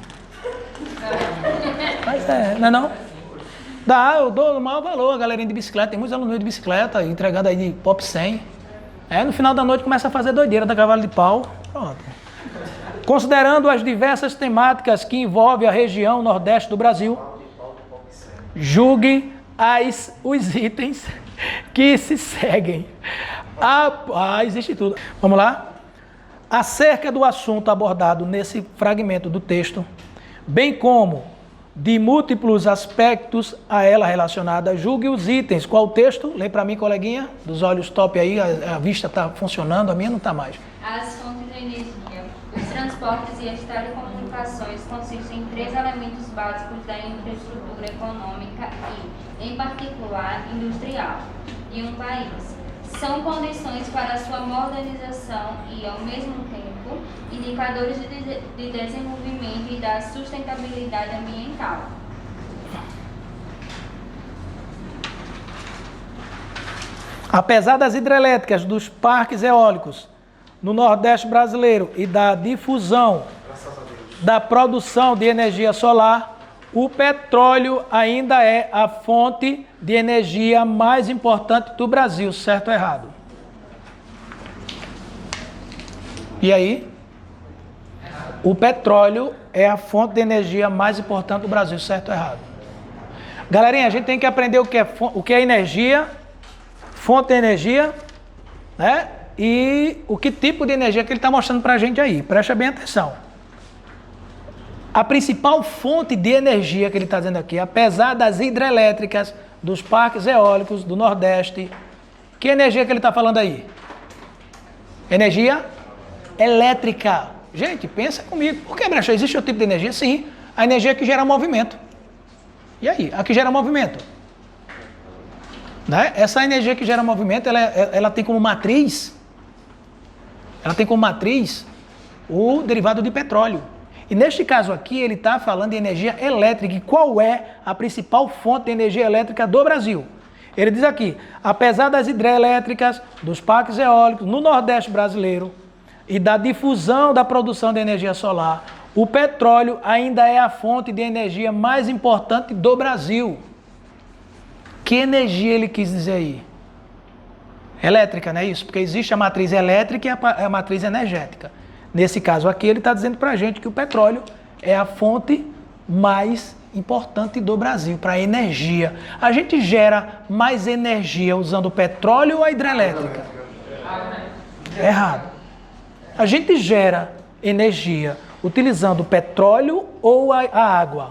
Mas não é não? Dá, eu dou o maior valor, a galerinha de bicicleta, tem muitos alunos de bicicleta entregando aí de Pop 100. No final da noite começa a fazer doideira da cavalo de pau. Pronto. Considerando as diversas temáticas que envolvem a região nordeste do Brasil, julgue os itens que se seguem. Existe tudo. Vamos lá? Acerca do assunto abordado nesse fragmento do texto, bem como de múltiplos aspectos a ela relacionada, julgue os itens. Qual o texto? Lê para mim, coleguinha, dos olhos top aí, a vista está funcionando, a minha não está mais. As fontes de energia, os transportes e as telecomunicações consistem em 3 elementos básicos da infraestrutura econômica e, em particular, industrial de um país. São condições para a sua modernização e, ao mesmo tempo, indicadores de desenvolvimento e da sustentabilidade ambiental. Apesar das hidrelétricas, dos parques eólicos no Nordeste brasileiro e da difusão da produção de energia solar, o petróleo ainda é a fonte de energia mais importante do Brasil, certo ou errado? E aí? O petróleo é a fonte de energia mais importante do Brasil, certo ou errado? Galerinha, a gente tem que aprender o que é energia, fonte de energia, né? E o que tipo de energia que ele está mostrando para a gente aí. Presta bem atenção. A principal fonte de energia que ele está dizendo aqui, apesar das hidrelétricas, dos parques eólicos do Nordeste, que energia que ele está falando aí? Energia elétrica. Gente, pensa comigo. Por que, Brecha? Existe outro tipo de energia? Sim, a energia que gera movimento. E aí? A que gera movimento? Né? Essa energia que gera movimento, ela tem como matriz, o derivado de petróleo. E neste caso aqui, ele está falando de energia elétrica. E qual é a principal fonte de energia elétrica do Brasil? Ele diz aqui, apesar das hidrelétricas, dos parques eólicos no Nordeste brasileiro e da difusão da produção de energia solar, o petróleo ainda é a fonte de energia mais importante do Brasil. Que energia ele quis dizer aí? Elétrica, não é isso? Porque existe a matriz elétrica e a matriz energética. Nesse caso aqui, ele está dizendo para a gente que o petróleo é a fonte mais importante do Brasil para energia. A gente gera mais energia usando o petróleo ou a hidrelétrica? Errado. A gente gera energia utilizando o petróleo ou a água?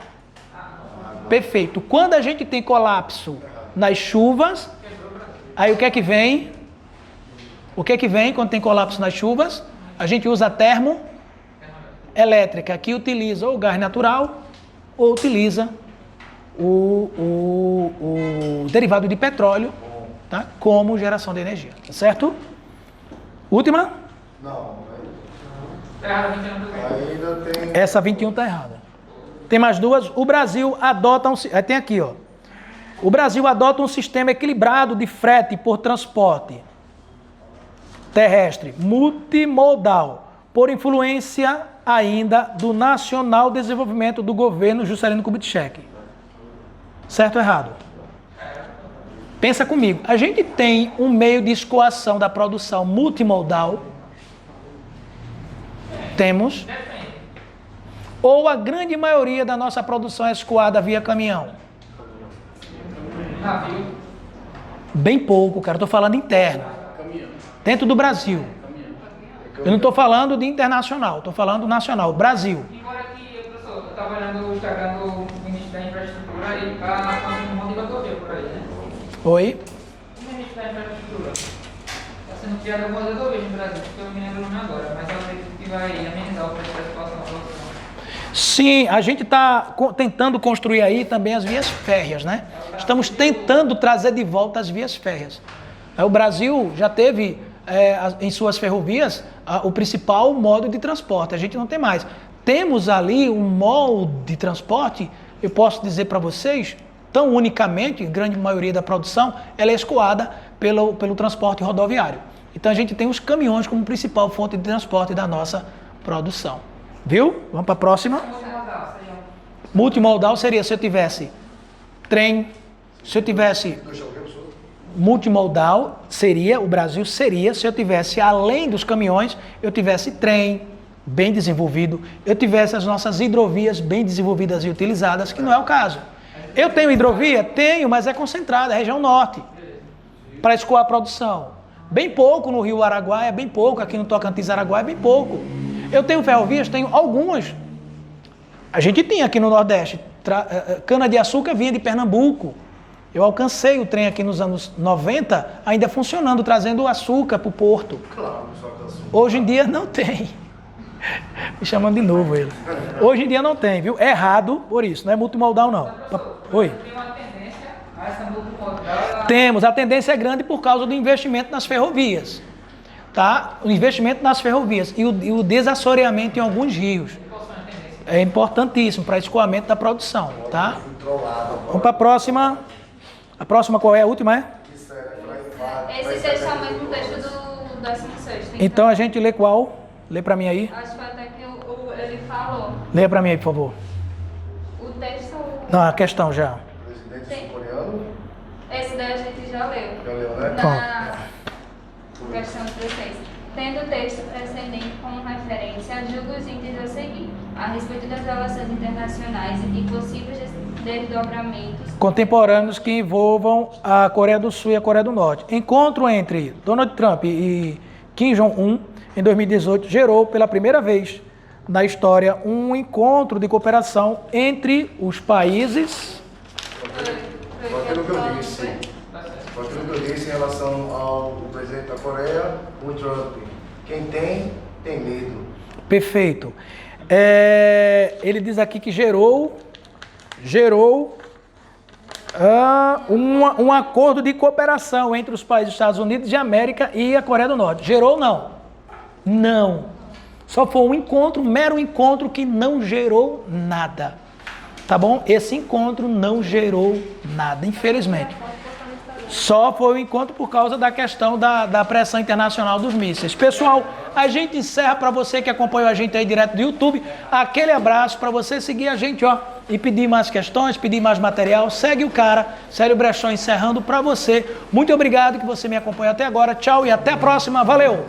Perfeito. Quando a gente tem colapso nas chuvas, Aí o que é que vem? O que é que vem quando tem colapso nas chuvas? A gente usa a termoelétrica, que utiliza ou gás natural ou utiliza o derivado de petróleo, tá? Como geração de energia, tá certo? Última? Não, Ainda ainda tem. Essa 21 está errada. Tem mais duas. O Brasil adota tem aqui, ó. O Brasil adota um sistema equilibrado de frete por transporte terrestre multimodal, por influência ainda do Nacional Desenvolvimento do governo Juscelino Kubitschek. Certo ou errado? Pensa comigo. A gente tem um meio de escoação da produção multimodal. Temos. Ou a grande maioria da nossa produção é escoada via caminhão? navio. Bem pouco, cara. Estou falando interno. Dentro do Brasil. Eu não estou falando de internacional. Estou falando nacional. Brasil. Embora que, professor, eu estava olhando o Instagram do ministro da Infraestrutura e ele está fazendo um monte de rodovia por aí, né? Oi? O ministro da Infraestrutura está sendo criado algumas rodovias no Brasil, porque eu não me lembro o nome agora, mas eu acredito que vai amenizar o preço da situação da produção. Sim, a gente está tentando construir aí também as vias férreas, né? Estamos tentando trazer de volta as vias férreas. O Brasil já teve em suas ferrovias o principal modo de transporte, a gente não tem mais. Temos ali um modo de transporte, eu posso dizer para vocês, tão unicamente, grande maioria da produção, ela é escoada pelo transporte rodoviário. Então a gente tem os caminhões como principal fonte de transporte da nossa produção. Viu? Vamos para a próxima. Multimodal seria se eu tivesse trem, se eu tivesse... Multimodal seria, o Brasil seria, se eu tivesse, além dos caminhões, eu tivesse trem bem desenvolvido, eu tivesse as nossas hidrovias bem desenvolvidas e utilizadas, que não é o caso. Eu tenho hidrovia? Tenho, mas é concentrada, é região norte, para escoar a produção. Bem pouco no Rio Araguaia, bem pouco, aqui no Tocantins Araguaia, bem pouco. Eu tenho ferrovias, tenho algumas. A gente tinha aqui no Nordeste, cana-de-açúcar vinha de Pernambuco. Eu alcancei o trem aqui nos anos 90, ainda funcionando, trazendo açúcar para o porto. Claro, só cansou. Hoje em dia não tem. Me chamando de novo ele. Hoje em dia não tem, viu? É errado por isso, não é multimodal não. Oi? Tem uma tendência a essa multimodal. Temos, a tendência é grande por causa do investimento nas ferrovias. Tá? O investimento nas ferrovias e o desassoreamento em alguns rios. É importantíssimo para escoamento da produção, tá? Vamos para a próxima. A próxima qual é? A última é? Esse texto é o mesmo texto do 16º. Então a gente lê qual? Lê para mim aí. Acho que até que ele falou. Lê para mim aí, por favor. O texto... Não, a questão já. Presidente sul-coreano. Esse daí a gente já leu. Já leu, né? Na questão 16. Tendo o texto precedente como referência, julgo os itens a seguir, a respeito das relações internacionais e possíveis desdobramentos Contemporâneos que envolvam a Coreia do Sul e a Coreia do Norte. Encontro entre Donald Trump e Kim Jong-un em 2018 gerou pela primeira vez na história um encontro de cooperação entre os países. Foi aquilo que eu disse. Foi aquilo que eu disse em relação ao presidente da Coreia, o Trump. Quem tem medo. Perfeito. Ele diz aqui que gerou um acordo de cooperação entre os países dos Estados Unidos de América e a Coreia do Norte. Gerou ou não? Não. Só foi um encontro, um mero encontro que não gerou nada. Tá bom? Esse encontro não gerou nada, infelizmente. Só foi um encontro por causa da questão da pressão internacional dos mísseis. Pessoal, a gente encerra. Para você que acompanhou a gente aí direto do YouTube, aquele abraço para você seguir a gente, ó, e pedir mais questões, pedir mais material. Segue o cara, Célio Brechó encerrando para você. Muito obrigado que você me acompanhou até agora. Tchau e até a próxima. Valeu!